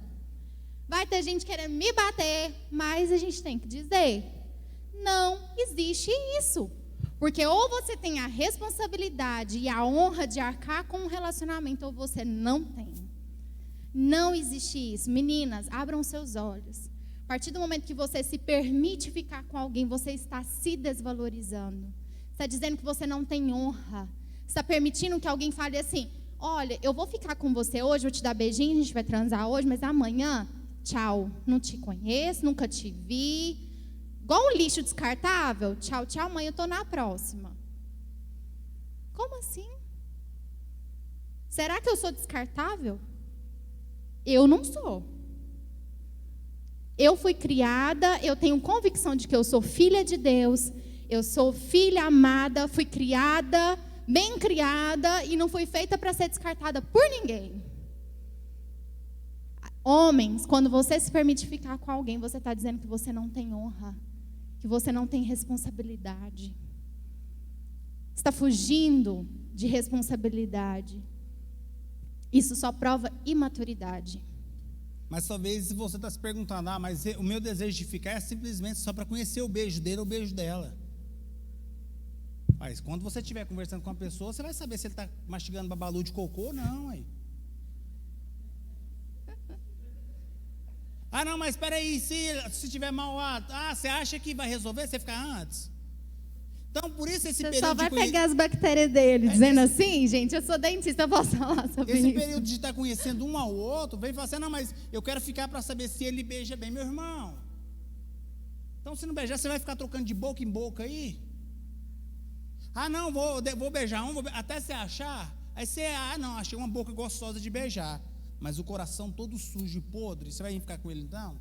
Vai ter gente querendo me bater, mas a gente tem que dizer, não existe isso. Porque ou você tem a responsabilidade e a honra de arcar com um relacionamento, ou você não tem. Não existe isso. Meninas, abram seus olhos. A partir do momento que você se permite ficar com alguém, você está se desvalorizando. Está dizendo que você não tem honra. Está permitindo que alguém fale assim, olha, eu vou ficar com você hoje, vou te dar beijinho, a gente vai transar hoje, mas amanhã, tchau, não te conheço, nunca te vi. Igual um lixo descartável, tchau, tchau, amanhã eu estou na próxima. Como assim? Será que eu sou descartável? Eu não sou. Eu fui criada, eu tenho convicção de que eu sou filha de Deus, eu sou filha amada, fui criada, bem criada e não fui feita para ser descartada por ninguém. Homens, quando você se permite ficar com alguém, você está dizendo que você não tem honra, que você não tem responsabilidade. Você está fugindo de responsabilidade. Isso só prova imaturidade. Mas talvez você está se perguntando, mas o meu desejo de ficar é simplesmente só para conhecer o beijo dele ou o beijo dela. Mas quando você estiver conversando com uma pessoa, você vai saber se ele está mastigando babalu de cocô ou não. Aí. Não, mas espera aí, se tiver mau ato, você acha que vai resolver? Você fica antes? Então, por isso esse período só vai pegar as bactérias dele, dizendo assim, gente, eu sou dentista, eu posso falar sobre isso. Esse período de estar conhecendo um ao outro, vem falar assim, não, mas eu quero ficar para saber se ele beija bem, meu irmão. Então, se não beijar, você vai ficar trocando de boca em boca aí? Não, vou beijar um, até você achar, aí você, não, achei uma boca gostosa de beijar, mas o coração todo sujo e podre, você vai ficar com ele então?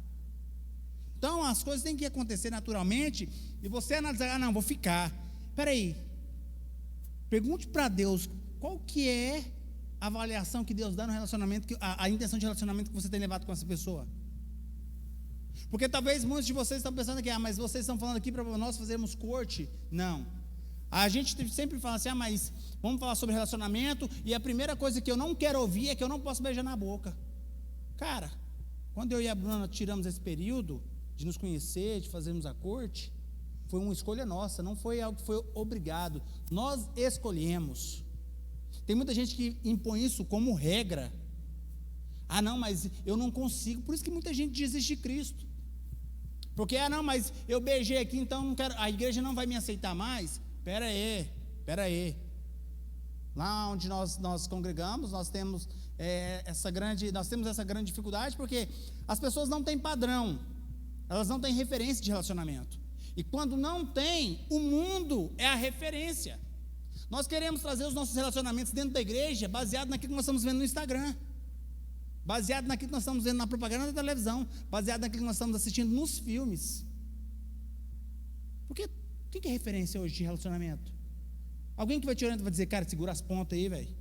Então, as coisas têm que acontecer naturalmente, e você analisar, não, vou ficar. Espera aí, pergunte para Deus, qual que é a avaliação que Deus dá no relacionamento, a intenção de relacionamento que você tem levado com essa pessoa? Porque talvez muitos de vocês estão pensando aqui, mas vocês estão falando aqui para nós fazermos corte. Não. A gente sempre fala assim, mas vamos falar sobre relacionamento, e a primeira coisa que eu não quero ouvir é que eu não posso beijar na boca. Cara, quando eu e a Bruna tiramos esse período de nos conhecer, de fazermos a corte, foi uma escolha nossa, não foi algo que foi obrigado. Nós escolhemos. Tem muita gente que impõe isso como regra. Não, mas eu não consigo. Por isso que muita gente desiste de Cristo. Porque, não, mas eu beijei aqui, então não quero, a igreja não vai me aceitar mais. Espera aí. Lá onde nós congregamos, nós temos essa grande dificuldade, porque as pessoas não têm padrão, elas não têm referência de relacionamento. E quando não tem, o mundo é a referência. Nós queremos trazer os nossos relacionamentos dentro da igreja, baseado naquilo que nós estamos vendo no Instagram, baseado naquilo que nós estamos vendo na propaganda da televisão, baseado naquilo que nós estamos assistindo nos filmes. Porque o que é referência hoje de relacionamento? Alguém que vai te olhando e vai dizer, cara, segura as pontas aí, velho.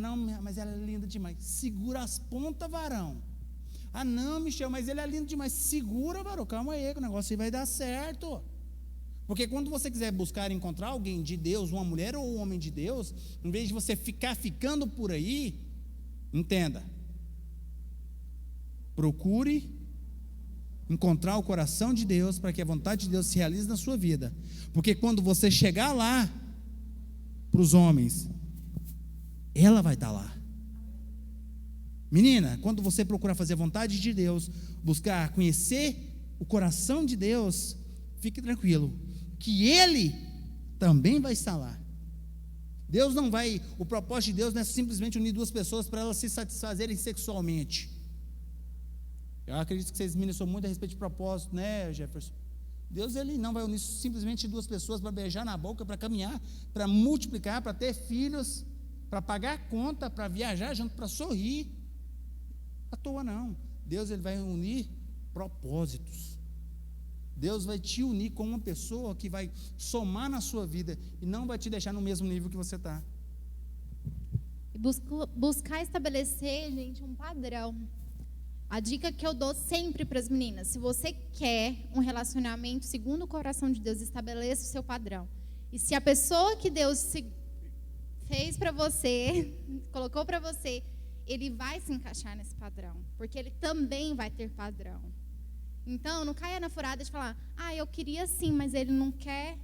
Não, mas ela é linda demais. Segura as pontas, varão. Não, Michel, mas ele é lindo demais. Segura, varão, calma aí, que o negócio aí vai dar certo. Porque quando você quiser buscar encontrar alguém de Deus, uma mulher ou um homem de Deus, em vez de você ficar ficando por aí, entenda. Procure encontrar o coração de Deus, para que a vontade de Deus se realize na sua vida. Porque quando você chegar lá, para os homens, ela vai estar lá. Menina, quando você procurar fazer a vontade de Deus, buscar conhecer o coração de Deus, fique tranquilo, que Ele também vai estar lá. Deus não vai, o propósito de Deus não é simplesmente unir duas pessoas para elas se satisfazerem sexualmente. Eu acredito que vocês ministram muito a respeito de propósito, né, Jefferson? Deus, Ele não vai unir simplesmente duas pessoas para beijar na boca, para caminhar, para multiplicar, para ter filhos, para pagar conta, para viajar junto, para sorrir. À toa não. Deus, Ele vai unir propósitos. Deus vai te unir com uma pessoa que vai somar na sua vida e não vai te deixar no mesmo nível que você está. E buscar estabelecer, gente, um padrão. A dica que eu dou sempre para as meninas, se você quer um relacionamento segundo o coração de Deus, estabeleça o seu padrão. E se a pessoa que Deus fez para você, colocou para você, ele vai se encaixar nesse padrão, porque ele também vai ter padrão. Então, não caia na furada de falar, eu queria sim, mas ele não quer,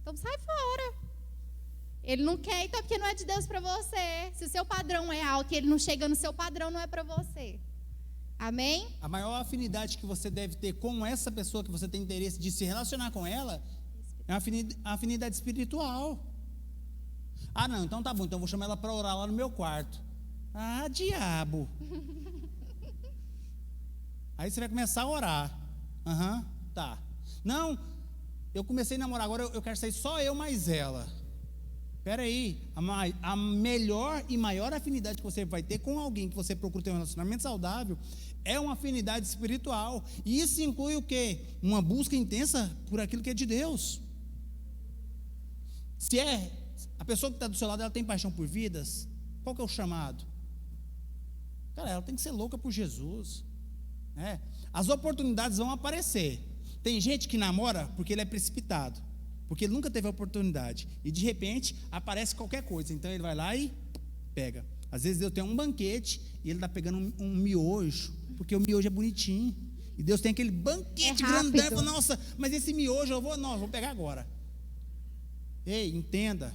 então sai fora. Ele não quer, então é porque não é de Deus para você. Se o seu padrão é alto e ele não chega no seu padrão, não é para você. Amém? A maior afinidade que você deve ter com essa pessoa que você tem interesse de se relacionar com ela é a afinidade espiritual. Não, então tá bom, então eu vou chamar ela para orar lá no meu quarto. Diabo. Aí você vai começar a orar. Tá. Não, eu comecei a namorar, agora eu quero sair só eu mais ela. Espera aí, a melhor e maior afinidade que você vai ter com alguém que você procura ter um relacionamento saudável é uma afinidade espiritual. E isso inclui o quê? Uma busca intensa por aquilo que é de Deus. Se a pessoa que está do seu lado, ela tem paixão por vidas, qual que é o chamado? Cara, ela tem que ser louca por Jesus, né? As oportunidades vão aparecer. Tem gente que namora porque ele é precipitado, porque ele nunca teve a oportunidade, e de repente aparece qualquer coisa, então ele vai lá e pega. Às vezes Deus tem um banquete e ele está pegando um miojo, porque o miojo é bonitinho, e Deus tem aquele banquete grandão, e fala, nossa, mas esse miojo eu vou pegar agora. Ei, entenda,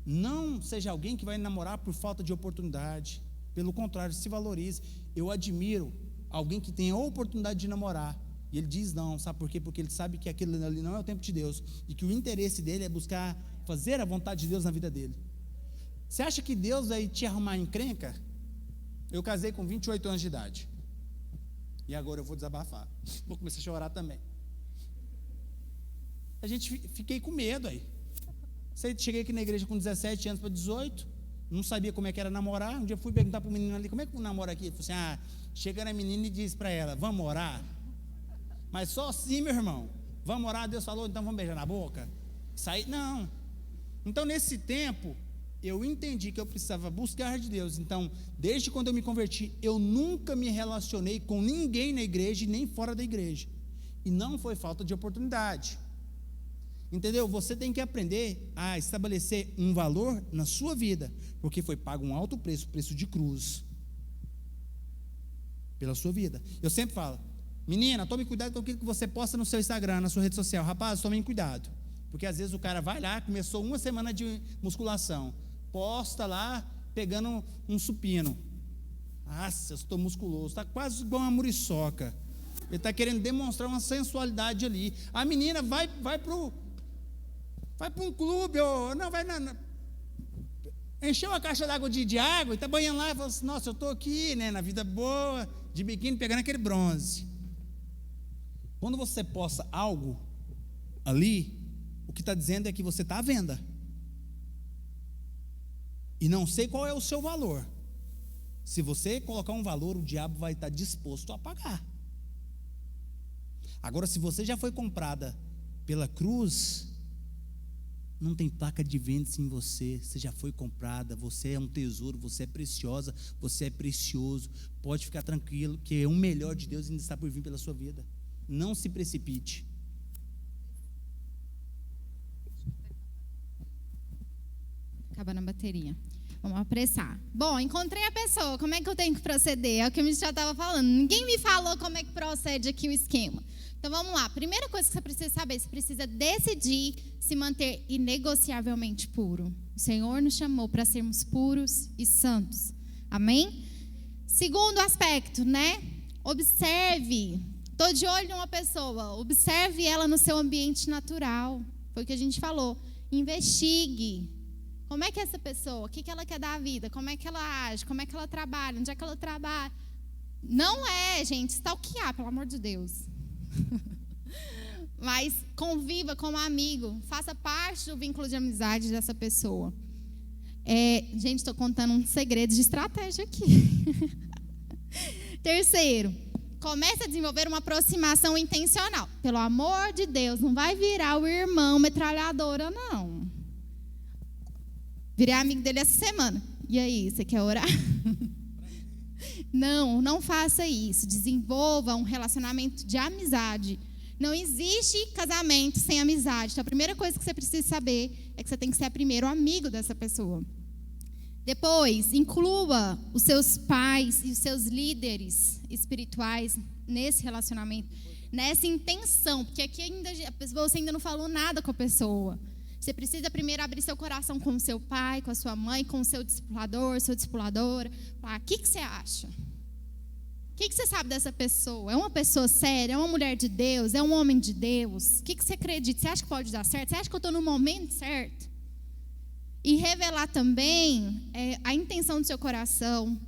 não seja alguém que vai namorar por falta de oportunidade, pelo contrário, se valorize. Eu admiro alguém que tem a oportunidade de namorar, e ele diz não, sabe por quê? Porque ele sabe que aquilo ali não é o tempo de Deus, e que o interesse dele é buscar fazer a vontade de Deus na vida dele. Você acha que Deus vai te arrumar encrenca? Eu casei com 28 anos de idade, e agora eu vou desabafar, vou começar a chorar também. Fiquei com medo aí. Cheguei aqui na igreja com 17 anos para 18, não sabia como é que era namorar. Um dia fui perguntar para o menino ali, como é que eu namoro aqui? Ele falou assim, chega na menina e diz para ela, vamos orar? Mas só assim, meu irmão, vamos orar? Deus falou, então vamos beijar na boca? Não. Então nesse tempo, eu entendi que eu precisava buscar de Deus. Então, desde quando eu me converti, eu nunca me relacionei com ninguém na igreja e nem fora da igreja. E não foi falta de oportunidade. Entendeu? Você tem que aprender a estabelecer um valor na sua vida, porque foi pago um alto preço, preço de cruz, pela sua vida. Eu sempre falo, menina, tome cuidado com aquilo que você posta no seu Instagram, na sua rede social. Rapaz, tomem cuidado, porque às vezes o cara vai lá, começou uma semana de musculação, posta lá, pegando um supino. Nossa, eu estou musculoso, está quase igual uma muriçoca. Ele está querendo demonstrar uma sensualidade ali. A menina vai para um clube, ou não, encheu a caixa d'água de água e está banhando lá e fala assim, nossa, eu estou aqui, né, na vida boa, de biquíni, pegando aquele bronze. Quando você posta algo ali, o que está dizendo é que você está à venda. E não sei qual é o seu valor. Se você colocar um valor, o diabo vai estar disposto a pagar. Agora, se você já foi comprada pela cruz, não tem placa de venda em você, você já foi comprada, você é um tesouro, você é preciosa, você é precioso, pode ficar tranquilo, que o melhor de Deus ainda está por vir pela sua vida. Não se precipite. Acabando a bateria. Vamos apressar. Bom, encontrei a pessoa, como é que eu tenho que proceder? É o que a gente já estava falando. Ninguém me falou como é que procede aqui o esquema. Então vamos lá. Primeira coisa que você precisa saber, você precisa decidir se manter inegociavelmente puro. O Senhor nos chamou para sermos puros e santos. Amém? Segundo aspecto, né? Observe. Estou de olho numa pessoa. Observe ela no seu ambiente natural. Foi o que a gente falou. Investigue. Como é que é essa pessoa? O que ela quer da vida? Como é que ela age? Como é que ela trabalha? Onde é que ela trabalha? Não é, gente, stalkear, pelo amor de Deus. Mas conviva como amigo. Faça parte do vínculo de amizade dessa pessoa. Gente, estou contando um segredo de estratégia aqui. Terceiro, comece a desenvolver uma aproximação intencional. Pelo amor de Deus, não vai virar o irmão metralhadora, não. Virei amigo dele essa semana. E aí, você quer orar? Não faça isso. Desenvolva um relacionamento de amizade. Não existe casamento sem amizade. Então, a primeira coisa que você precisa saber é que você tem que ser primeiro amigo dessa pessoa. Depois, inclua os seus pais e os seus líderes espirituais nesse relacionamento, nessa intenção, porque aqui você ainda não falou nada com a pessoa. Você precisa primeiro abrir seu coração com o seu pai, com a sua mãe, com o seu discipulador, sua discipuladora. O que você acha? O que você sabe dessa pessoa? É uma pessoa séria? É uma mulher de Deus? É um homem de Deus? O que você acredita? Você acha que pode dar certo? Você acha que eu estou no momento certo? E revelar também a intenção do seu coração.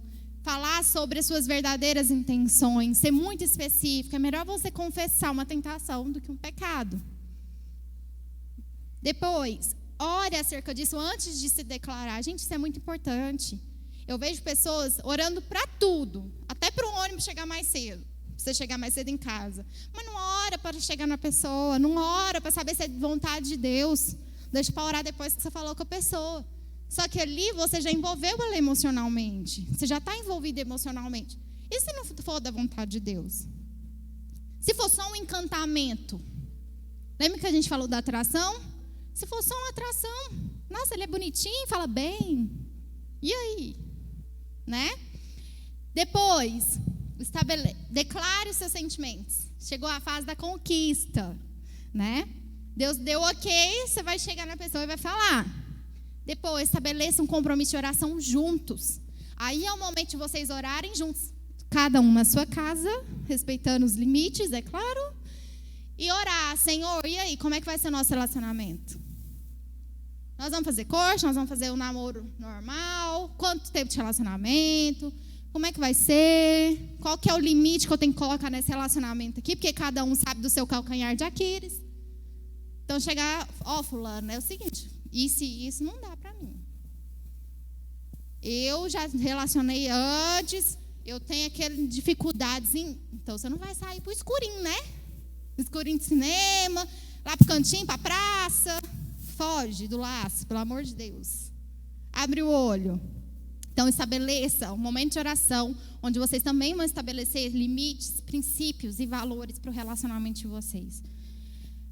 Falar sobre as suas verdadeiras intenções. Ser muito específico. É melhor você confessar uma tentação do que um pecado. Depois, ore acerca disso antes de se declarar. Gente, isso é muito importante. Eu vejo pessoas orando para tudo, até para o ônibus chegar mais cedo, para você chegar mais cedo em casa. Mas não ora para chegar na pessoa, não ora para saber se é vontade de Deus. Deixa para orar depois que você falou com a pessoa. Só que ali você já envolveu ela emocionalmente. Você já está envolvido emocionalmente. E se não for da vontade de Deus? Se for só um encantamento? Lembra que a gente falou da atração? Se for só uma atração. Nossa, ele é bonitinho, fala bem. E aí? Né? Depois, declare os seus sentimentos. Chegou a fase da conquista. Né? Deus deu ok, você vai chegar na pessoa e vai falar. Depois, estabeleça um compromisso de oração juntos. Aí é o momento de vocês orarem juntos. Cada um na sua casa, respeitando os limites, é claro. E orar, Senhor, e aí, como é que vai ser o nosso relacionamento? Nós vamos fazer corte, nós vamos fazer um namoro normal? Quanto tempo de relacionamento? Como é que vai ser? Qual que é o limite que eu tenho que colocar nesse relacionamento aqui? Porque cada um sabe do seu calcanhar de Aquiles. Então, chegar, fulano, é o seguinte... Isso não dá para mim. Eu já relacionei antes, eu tenho aquelas dificuldades. Então, você não vai sair para o escurinho, né? Escurinho de cinema, lá para o cantinho, para a praça. Foge do laço, pelo amor de Deus. Abre o olho. Então, estabeleça um momento de oração, onde vocês também vão estabelecer limites, princípios e valores para o relacionamento de vocês.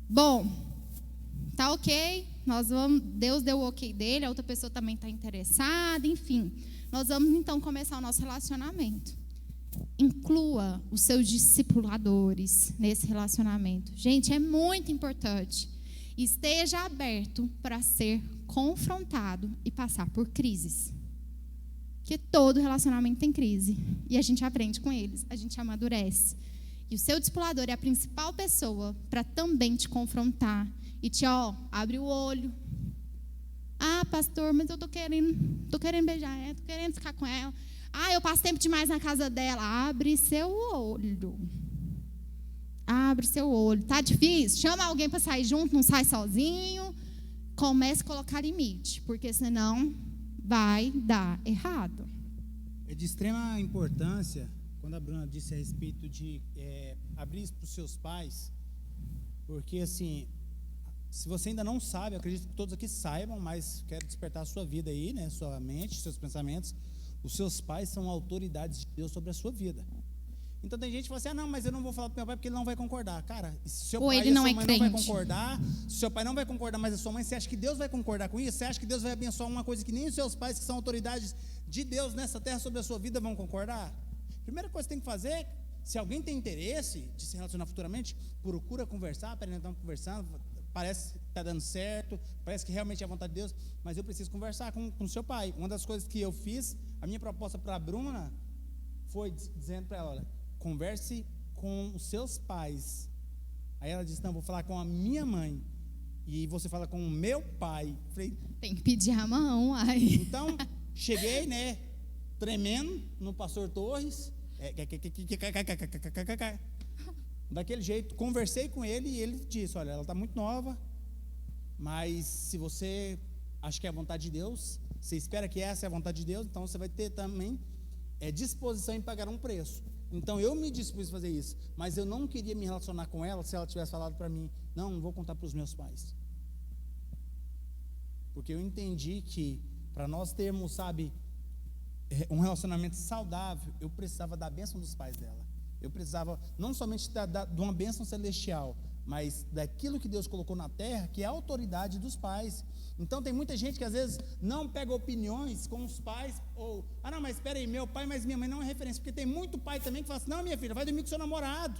Bom, tá ok? Deus deu o ok dele, a outra pessoa também está interessada, enfim. Nós vamos, então, começar o nosso relacionamento. Inclua os seus discipuladores nesse relacionamento. Gente, é muito importante. Esteja aberto para ser confrontado e passar por crises. Porque todo relacionamento tem crise. E a gente aprende com eles, a gente amadurece. E o seu discipulador é a principal pessoa para também te confrontar. E abre o olho. Ah, pastor, mas eu tô querendo beijar ela, tô querendo ficar com ela. Ah, eu passo tempo demais na casa dela. Abre seu olho. Abre seu olho. Tá difícil? Chama alguém para sair junto, não sai sozinho. Comece a colocar limite, porque senão vai dar errado. É de extrema importância, quando a Bruna disse a respeito de abrir isso para os seus pais, porque assim... Se você ainda não sabe, eu acredito que todos aqui saibam, mas quero despertar a sua vida aí, né, sua mente, seus pensamentos. Os seus pais são autoridades de Deus sobre a sua vida. Então tem gente que fala assim, não, mas eu não vou falar para meu pai porque ele não vai concordar. Cara, se seu pai e sua mãe não vai concordar, se seu pai não vai concordar, mas a sua mãe, você acha que Deus vai concordar com isso? Você acha que Deus vai abençoar uma coisa que nem os seus pais, que são autoridades de Deus nessa terra sobre a sua vida, vão concordar? Primeira coisa que tem que fazer, se alguém tem interesse de se relacionar futuramente, procura conversar, para então conversando. Parece que está dando certo, parece que realmente é a vontade de Deus, mas eu preciso conversar com o seu pai. Uma das coisas que eu fiz, a minha proposta para a Bruna foi dizendo para ela, olha, converse com os seus pais. Aí ela disse, não, vou falar com a minha mãe. E você fala com o meu pai. Falei, tem que pedir a mão. Ai. Então, cheguei, né, tremendo no pastor Torres. Daquele jeito, conversei com ele e ele disse, olha, ela está muito nova, mas se você acha que é a vontade de Deus, você espera que essa é a vontade de Deus, então você vai ter também disposição em pagar um preço. Então eu me dispus a fazer isso, mas eu não queria me relacionar com ela se ela tivesse falado para mim, não vou contar para os meus pais. Porque eu entendi que para nós termos, um relacionamento saudável, eu precisava da bênção dos pais dela. Eu precisava não somente de uma bênção celestial, mas daquilo que Deus colocou na terra, que é a autoridade dos pais. Então tem muita gente que às vezes não pega opiniões com os pais, ou, não, mas espera aí, meu pai, mas minha mãe não é referência, porque tem muito pai também que fala assim, não, minha filha, vai dormir com seu namorado.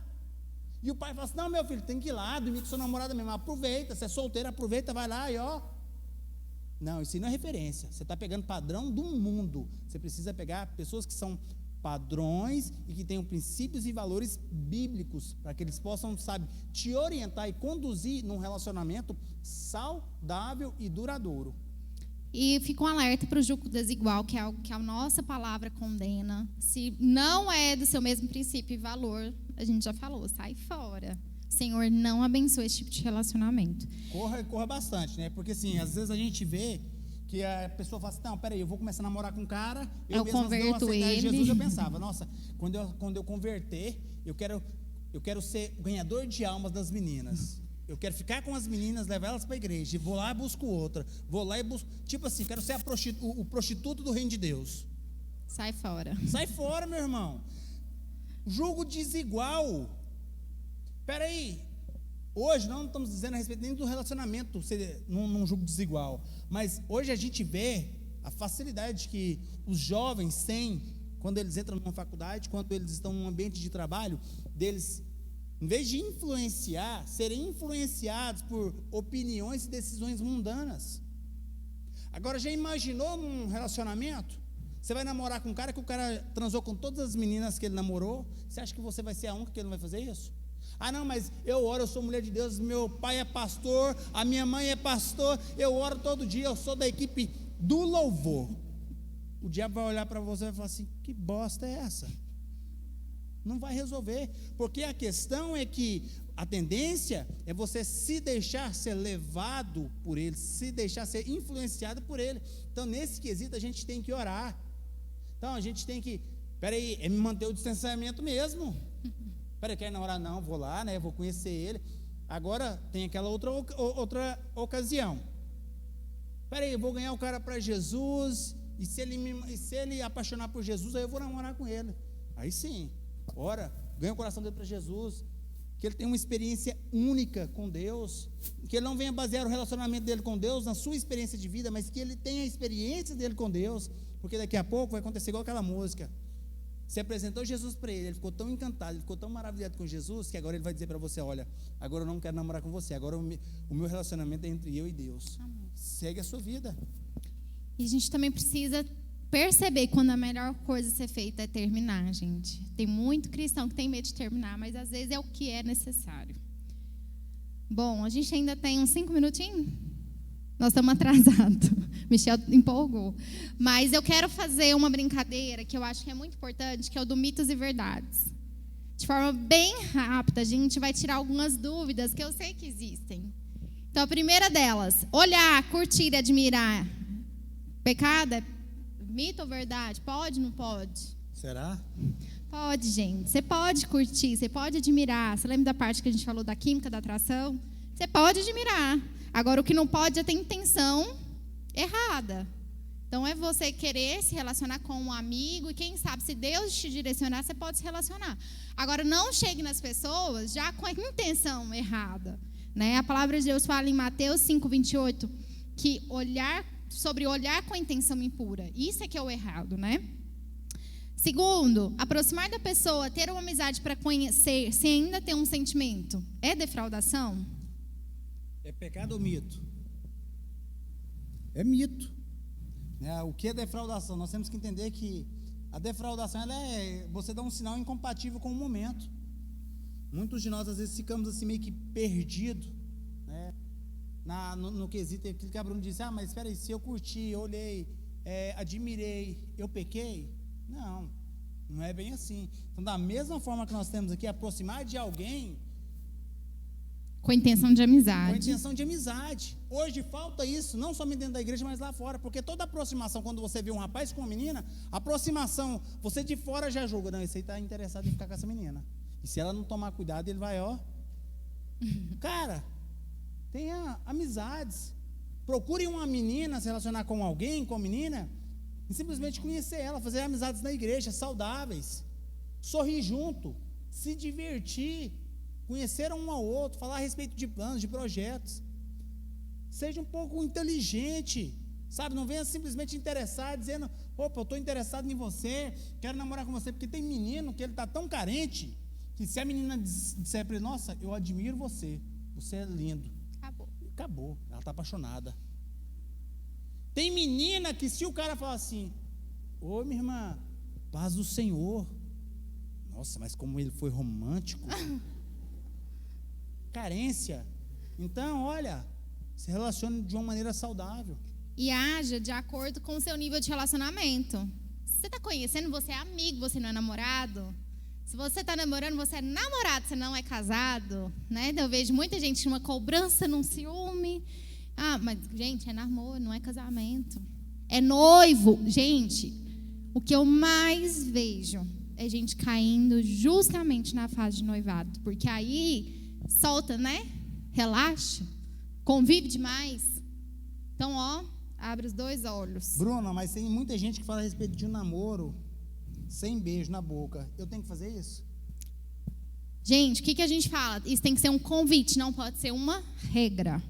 E o pai fala assim, não, meu filho, tem que ir lá, dormir com seu namorado mesmo, aproveita, você é solteiro, aproveita, vai lá e Não, isso não é referência, você está pegando padrão do mundo, você precisa pegar pessoas que são padrões e que tenham princípios e valores bíblicos, para que eles possam, te orientar e conduzir num relacionamento saudável e duradouro. E fica um alerta para o jugo desigual, que é algo que a nossa palavra condena. Se não é do seu mesmo princípio e valor, a gente já falou, sai fora. Senhor, não abençoa esse tipo de relacionamento. Corra bastante, né? Porque assim, às vezes a gente vê que a pessoa fala assim, não, peraí, eu vou começar a namorar com um cara, eu mesmo converto ele. Jesus, eu pensava, nossa, quando eu converter, eu quero ser o ganhador de almas das meninas. Eu quero ficar com as meninas, levar elas para a igreja, e vou lá e busco outra, vou lá e busco, tipo assim, quero ser o prostituto do reino de Deus. Sai fora. Sai fora, meu irmão. Julgo desigual. Peraí, hoje nós não estamos dizendo a respeito nem do relacionamento ser num julgo desigual, mas hoje a gente vê a facilidade que os jovens têm quando eles entram numa faculdade, quando eles estão num ambiente de trabalho, deles, em vez de influenciar, serem influenciados por opiniões e decisões mundanas. Agora, já imaginou num relacionamento? Você vai namorar com um cara que o cara transou com todas as meninas que ele namorou, você acha que você vai ser a única que ele não vai fazer isso? Ah, não, mas eu oro, eu sou mulher de Deus, meu pai é pastor, a minha mãe é pastor, eu oro todo dia, eu sou da equipe do louvor. O diabo vai olhar para você e vai falar assim, que bosta é essa? Não vai resolver, porque a questão é que a tendência é você se deixar ser levado por ele, se deixar ser influenciado por ele. Então, nesse quesito, a gente tem que orar. Então, a gente tem que, peraí, é me manter o distanciamento mesmo. Peraí, quer namorar? Não, vou lá, né, vou conhecer ele. Agora, tem aquela outra ocasião. Peraí, eu vou ganhar o cara para Jesus, e se ele apaixonar por Jesus, aí eu vou namorar com ele. Aí sim, ora, ganha o coração dele para Jesus, que ele tenha uma experiência única com Deus, que ele não venha basear o relacionamento dele com Deus na sua experiência de vida, mas que ele tenha a experiência dele com Deus, porque daqui a pouco vai acontecer igual aquela música. Você apresentou Jesus para ele ficou tão encantado, ele ficou tão maravilhado com Jesus, que agora ele vai dizer para você, olha, agora eu não quero namorar com você, agora o meu relacionamento é entre eu e Deus. Amém. Segue a sua vida. E a gente também precisa perceber quando a melhor coisa a ser feita é terminar, gente. Tem muito cristão que tem medo de terminar, mas às vezes é o que é necessário. Bom, a gente ainda tem uns 5 minutinhos? Nós estamos atrasados. Michel empolgou. Mas eu quero fazer uma brincadeira que eu acho que é muito importante, que é o do mitos e verdades. De forma bem rápida, a gente vai tirar algumas dúvidas que eu sei que existem. Então, a primeira delas, olhar, curtir, admirar. Pecado é mito ou verdade? Pode ou não pode? Será? Pode, gente. Você pode curtir, você pode admirar. Você lembra da parte que a gente falou da química da atração? Você pode admirar. Agora, o que não pode é ter intenção errada. Então, é você querer se relacionar com um amigo, e quem sabe, se Deus te direcionar, você pode se relacionar. Agora, não chegue nas pessoas já com a intenção errada. Né? A palavra de Deus fala em Mateus 5:28, que olhar com a intenção impura. Isso é que é o errado, né? Segundo, aproximar da pessoa, ter uma amizade para conhecer, sem ainda ter um sentimento, é defraudação? É pecado ou mito? É mito. O que é defraudação? Nós temos que entender que a defraudação ela é você dá um sinal incompatível com o momento. Muitos de nós às vezes ficamos assim meio que perdidos, né? No quesito, aquilo que a Bruna disse, mas espera aí, se eu curti, eu olhei, admirei, eu pequei? Não é bem assim. Então, da mesma forma que nós temos aqui, aproximar de alguém com intenção de amizade. Com intenção de amizade. Hoje falta isso, não somente dentro da igreja, mas lá fora, porque toda aproximação, quando você vê um rapaz com uma menina, aproximação, você de fora já julga, não, esse aí está interessado em ficar com essa menina. E se ela não tomar cuidado, ele vai, Cara, tenha amizades. Procure uma menina, se relacionar com alguém, com a menina, e simplesmente conhecer ela, fazer amizades na igreja, saudáveis, sorrir junto, se divertir, conhecer um ao outro, falar a respeito de planos, de projetos. Seja um pouco inteligente, sabe? Não venha simplesmente interessado, dizendo, opa, eu estou interessado em você, quero namorar com você, porque tem menino que ele está tão carente, que se a menina disser para ele, nossa, eu admiro você, você é lindo. Acabou, ela está apaixonada. Tem menina que se o cara falar assim, ô minha irmã, paz do Senhor, nossa, mas como ele foi romântico, carência. Então, olha, se relacione de uma maneira saudável. E haja de acordo com o seu nível de relacionamento. Se você está conhecendo, você é amigo, você não é namorado. Se você está namorando, você é namorado, você não é casado, né? Eu vejo muita gente numa cobrança, num ciúme. Ah, mas, gente, é namoro, não é casamento. É noivo. Gente, o que eu mais vejo é gente caindo justamente na fase de noivado. Porque aí, solta, né? Relaxa. Convive demais. Então, ó, abre os dois olhos. Bruna, mas tem muita gente que fala a respeito de um namoro sem beijo na boca. Eu tenho que fazer isso? Gente, o que a gente fala? Isso tem que ser um convite, não pode ser uma regra.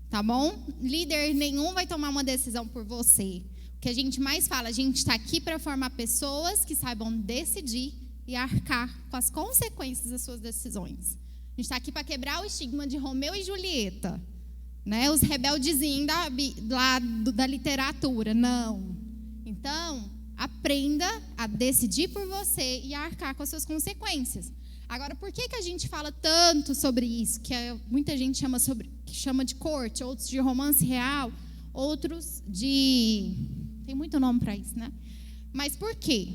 Tá bom? Líder nenhum vai tomar uma decisão por você. O que a gente mais fala, a gente está aqui para formar pessoas que saibam decidir e arcar com as consequências das suas decisões. A gente está aqui para quebrar o estigma de Romeu e Julieta, né? Os rebeldezinhos da literatura. Não. Então, aprenda a decidir por você e a arcar com as suas consequências. Agora, por que a gente fala tanto sobre isso? Que muita gente chama de corte, outros de romance real, outros de... Tem muito nome para isso, né? Mas por quê?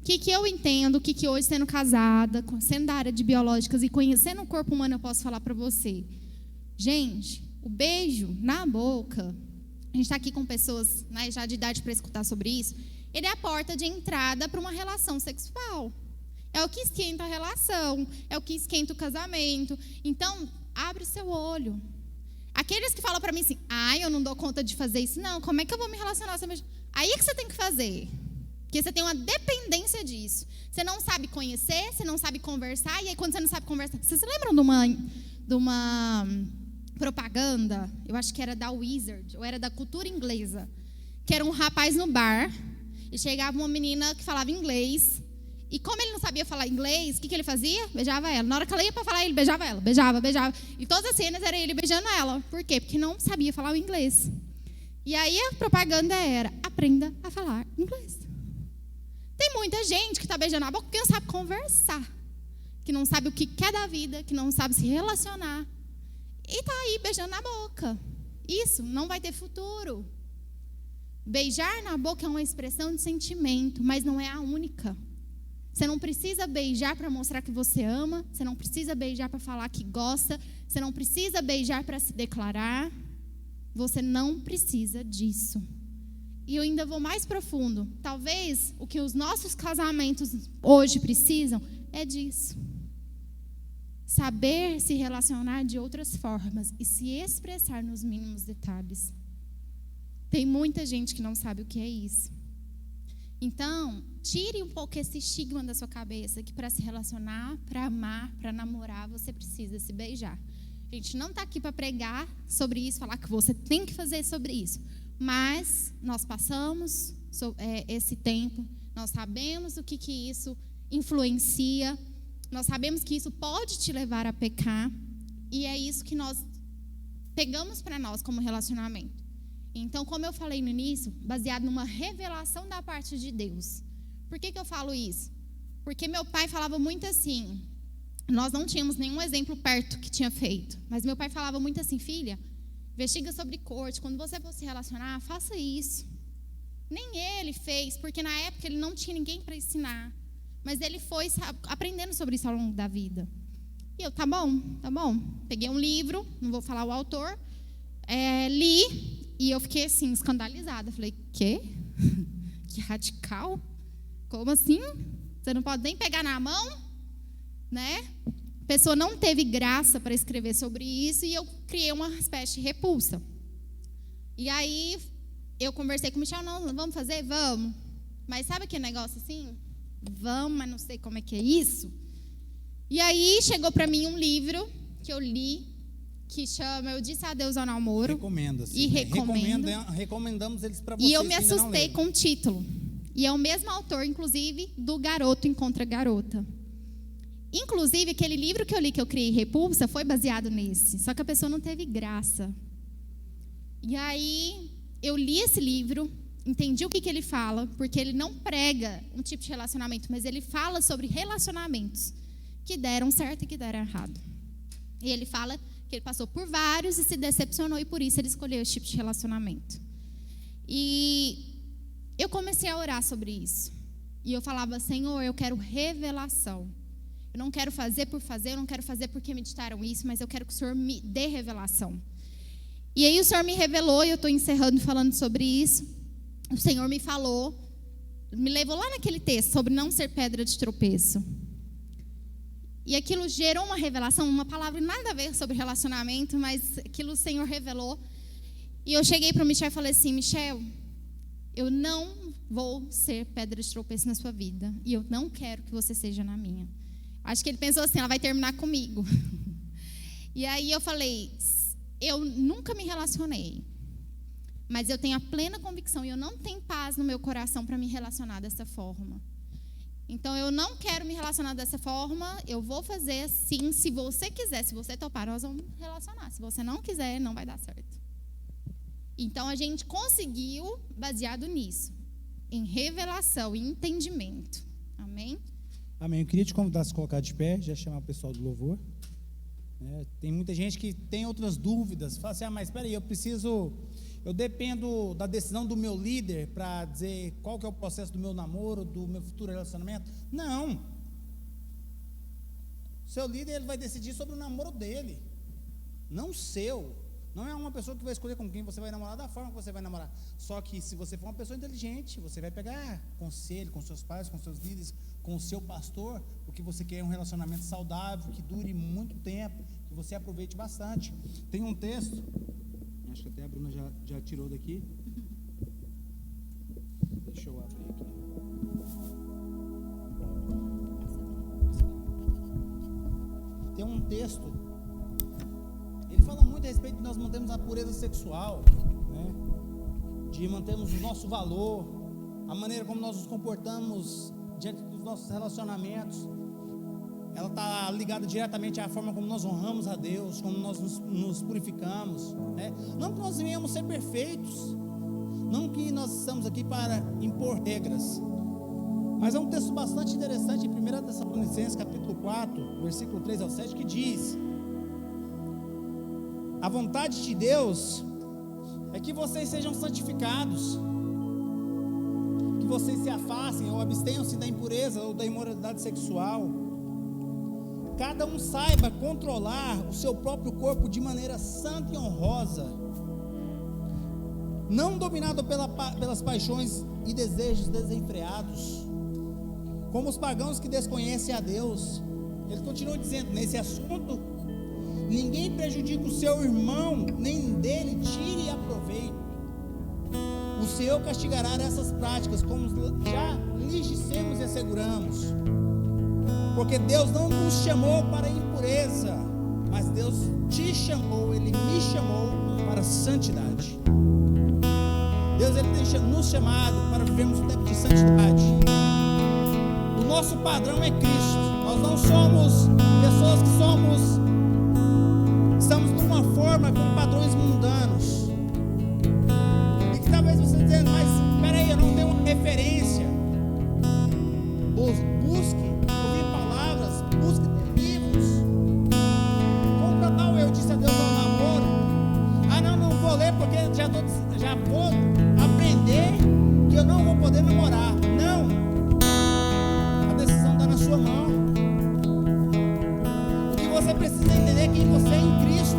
O que eu entendo, o que hoje, sendo casada, sendo da área de biológicas e conhecendo o corpo humano, eu posso falar para você. Gente, o beijo na boca, a gente está aqui com pessoas, né, já de idade para escutar sobre isso, ele é a porta de entrada para uma relação sexual. É o que esquenta a relação, é o que esquenta o casamento. Então, abre o seu olho. Aqueles que falam para mim assim, eu não dou conta de fazer isso. Não, como é que eu vou me relacionar? Aí é que você tem que fazer. Porque você tem uma dependência disso. Você não sabe conhecer, você não sabe conversar. E aí, quando você não sabe conversar... Vocês se lembram de uma propaganda? Eu acho que era da Wizard, ou era da cultura inglesa. Que era um rapaz no bar... E chegava uma menina que falava inglês. E como ele não sabia falar inglês, o que ele fazia? Beijava ela. Na hora que ela ia para falar, ele beijava ela. Beijava. E todas as cenas era ele beijando ela. Por quê? Porque não sabia falar o inglês. E aí a propaganda era, aprenda a falar inglês. Tem muita gente que está beijando a boca porque não sabe conversar. Que não sabe o que quer da vida, que não sabe se relacionar. E está aí beijando na boca. Isso não vai ter futuro. Beijar na boca é uma expressão de sentimento, mas não é a única. Você não precisa beijar para mostrar que você ama, você não precisa beijar para falar que gosta, você não precisa beijar para se declarar. Você não precisa disso. E eu ainda vou mais profundo. Talvez o que os nossos casamentos hoje precisam é disso. Saber se relacionar de outras formas e se expressar nos mínimos detalhes. Tem muita gente que não sabe o que é isso. Então, tire um pouco esse estigma da sua cabeça, que para se relacionar, para amar, para namorar, você precisa se beijar. A gente não está aqui para pregar sobre isso, falar que você tem que fazer sobre isso. Mas nós passamos esse tempo, nós sabemos o que isso influencia, nós sabemos que isso pode te levar a pecar, e é isso que nós pegamos para nós como relacionamento. Então, como eu falei no início, baseado numa revelação da parte de Deus. Por que eu falo isso? Porque meu pai falava muito assim, nós não tínhamos nenhum exemplo perto que tinha feito, mas meu pai falava muito assim, filha, investiga sobre corte, quando você for se relacionar, faça isso. Nem ele fez, porque na época ele não tinha ninguém para ensinar, mas ele foi aprendendo sobre isso ao longo da vida. E eu, tá bom. Peguei um livro, não vou falar o autor, li, e eu fiquei assim, escandalizada. Falei, quê? Que radical? Como assim? Você não pode nem pegar na mão? Né? A pessoa não teve graça para escrever sobre isso e eu criei uma espécie de repulsa. E aí, eu conversei com o Michel, não, vamos fazer? Vamos. Mas sabe aquele negócio assim? Vamos, mas não sei como é que é isso. E aí, chegou para mim um livro que eu li, que chama Eu Disse Adeus ao Namoro. Recomendo, assim, e recomendamos eles para vocês. E eu me assustei com o título. E é o mesmo autor, inclusive, do Garoto Encontra Garota. Inclusive, aquele livro que eu li, que eu criei Repulsa, foi baseado nesse. Só que a pessoa não teve graça. E aí, eu li esse livro, entendi o que ele fala, porque ele não prega um tipo de relacionamento, mas ele fala sobre relacionamentos que deram certo e que deram errado. E ele fala que ele passou por vários e se decepcionou, e por isso ele escolheu esse tipo de relacionamento. E eu comecei a orar sobre isso. E eu falava, Senhor, eu quero revelação. Eu não quero fazer por fazer, eu não quero fazer porque me ditaram isso, mas eu quero que o Senhor me dê revelação. E aí o Senhor me revelou, e eu estou encerrando falando sobre isso. O Senhor me falou, me levou lá naquele texto sobre não ser pedra de tropeço. E aquilo gerou uma revelação, uma palavra nada a ver sobre relacionamento, mas aquilo o Senhor revelou. E eu cheguei para o Michel e falei assim, Michel, eu não vou ser pedra de tropeço na sua vida. E eu não quero que você seja na minha. Acho que ele pensou assim, ela vai terminar comigo. E aí eu falei, eu nunca me relacionei. Mas eu tenho a plena convicção e eu não tenho paz no meu coração para me relacionar dessa forma. Então, eu não quero me relacionar dessa forma, eu vou fazer assim, se você quiser, se você topar, nós vamos relacionar. Se você não quiser, não vai dar certo. Então, a gente conseguiu, baseado nisso, em revelação e entendimento. Amém? Amém. Eu queria te convidar a se colocar de pé, já chamar o pessoal do louvor. Tem muita gente que tem outras dúvidas, fala assim, mas espera aí, eu dependo da decisão do meu líder para dizer qual que é o processo do meu namoro, do meu futuro relacionamento. Não. Seu líder, ele vai decidir sobre o namoro dele, não o seu. Não é uma pessoa que vai escolher com quem você vai namorar, da forma que você vai namorar. Só que se você for uma pessoa inteligente, você vai pegar conselho com seus pais, com seus líderes, com o seu pastor, porque você quer um relacionamento saudável, que dure muito tempo, que você aproveite bastante. Tem um texto, acho que até a Bruna já tirou daqui. Deixa eu abrir aqui. Tem um texto, ele fala muito a respeito de nós mantermos a pureza sexual, né? De mantermos o nosso valor, a maneira como nós nos comportamos diante dos nossos relacionamentos. Ela está ligada diretamente à forma como nós honramos a Deus, como nós nos purificamos, né? Não que nós venhamos ser perfeitos, não que nós estamos aqui para impor regras, mas é um texto bastante interessante em 1 Tessalonicenses capítulo 4, versículo 3 ao 7, que diz: a vontade de Deus é que vocês sejam santificados, que vocês se afastem ou abstenham-se da impureza ou da imoralidade sexual. Cada um saiba controlar o seu próprio corpo de maneira santa e honrosa, não dominado pelas paixões e desejos desenfreados, como os pagãos que desconhecem a Deus. Ele continua dizendo, nesse assunto, ninguém prejudique o seu irmão, nem dele tire aproveito. O Senhor castigará essas práticas, como já lhes dissemos e asseguramos. Porque Deus não nos chamou para a impureza, mas Deus te chamou, Ele me chamou para a santidade. Deus, Ele tem nos chamado para vivermos um tempo de santidade. O nosso padrão é Cristo. Nós não somos pessoas que estamos de uma forma com padrões mundanos. E que talvez você esteja dizendo, mas espera aí, eu não tenho uma referência. Busque ouvir palavras, busque ter livros. Compra tal, eu disse a Deus ao namoro. Não vou ler porque já vou aprender que eu não vou poder namorar. Não. A decisão está na sua mão. O que você precisa entender é que você é em Cristo.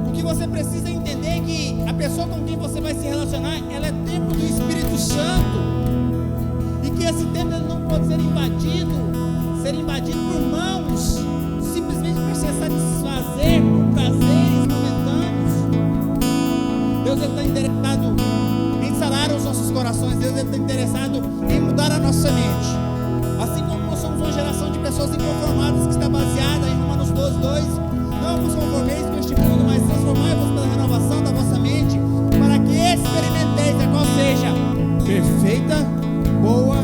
O que você precisa entender é que a pessoa com quem você vai se relacionar, ela é templo do Espírito Santo. E que esse templo ele não pode ser invadido por mãos, simplesmente por se satisfazer por prazeres momentâneos. Deus está interessado em sarar os nossos corações. Deus está interessado em mudar a nossa mente. Assim como nós somos uma geração de pessoas inconformadas que está baseada em Romanos 12:2, não vos conformeis com este mundo, mas transformai-vos pela renovação da vossa mente, para que experimenteis a qual seja perfeita, boa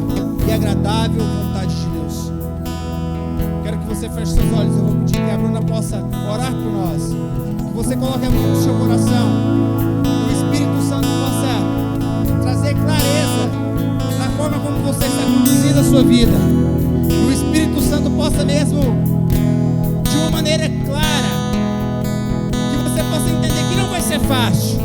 e agradável vontade de Deus. Quero que você feche seus olhos. Eu vou pedir que a Bruna possa orar por nós, que você coloque a mão no seu coração, que o Espírito Santo possa trazer clareza na forma como você está conduzindo a sua vida, que o Espírito Santo possa mesmo de uma maneira clara, que você possa entender que não vai ser fácil,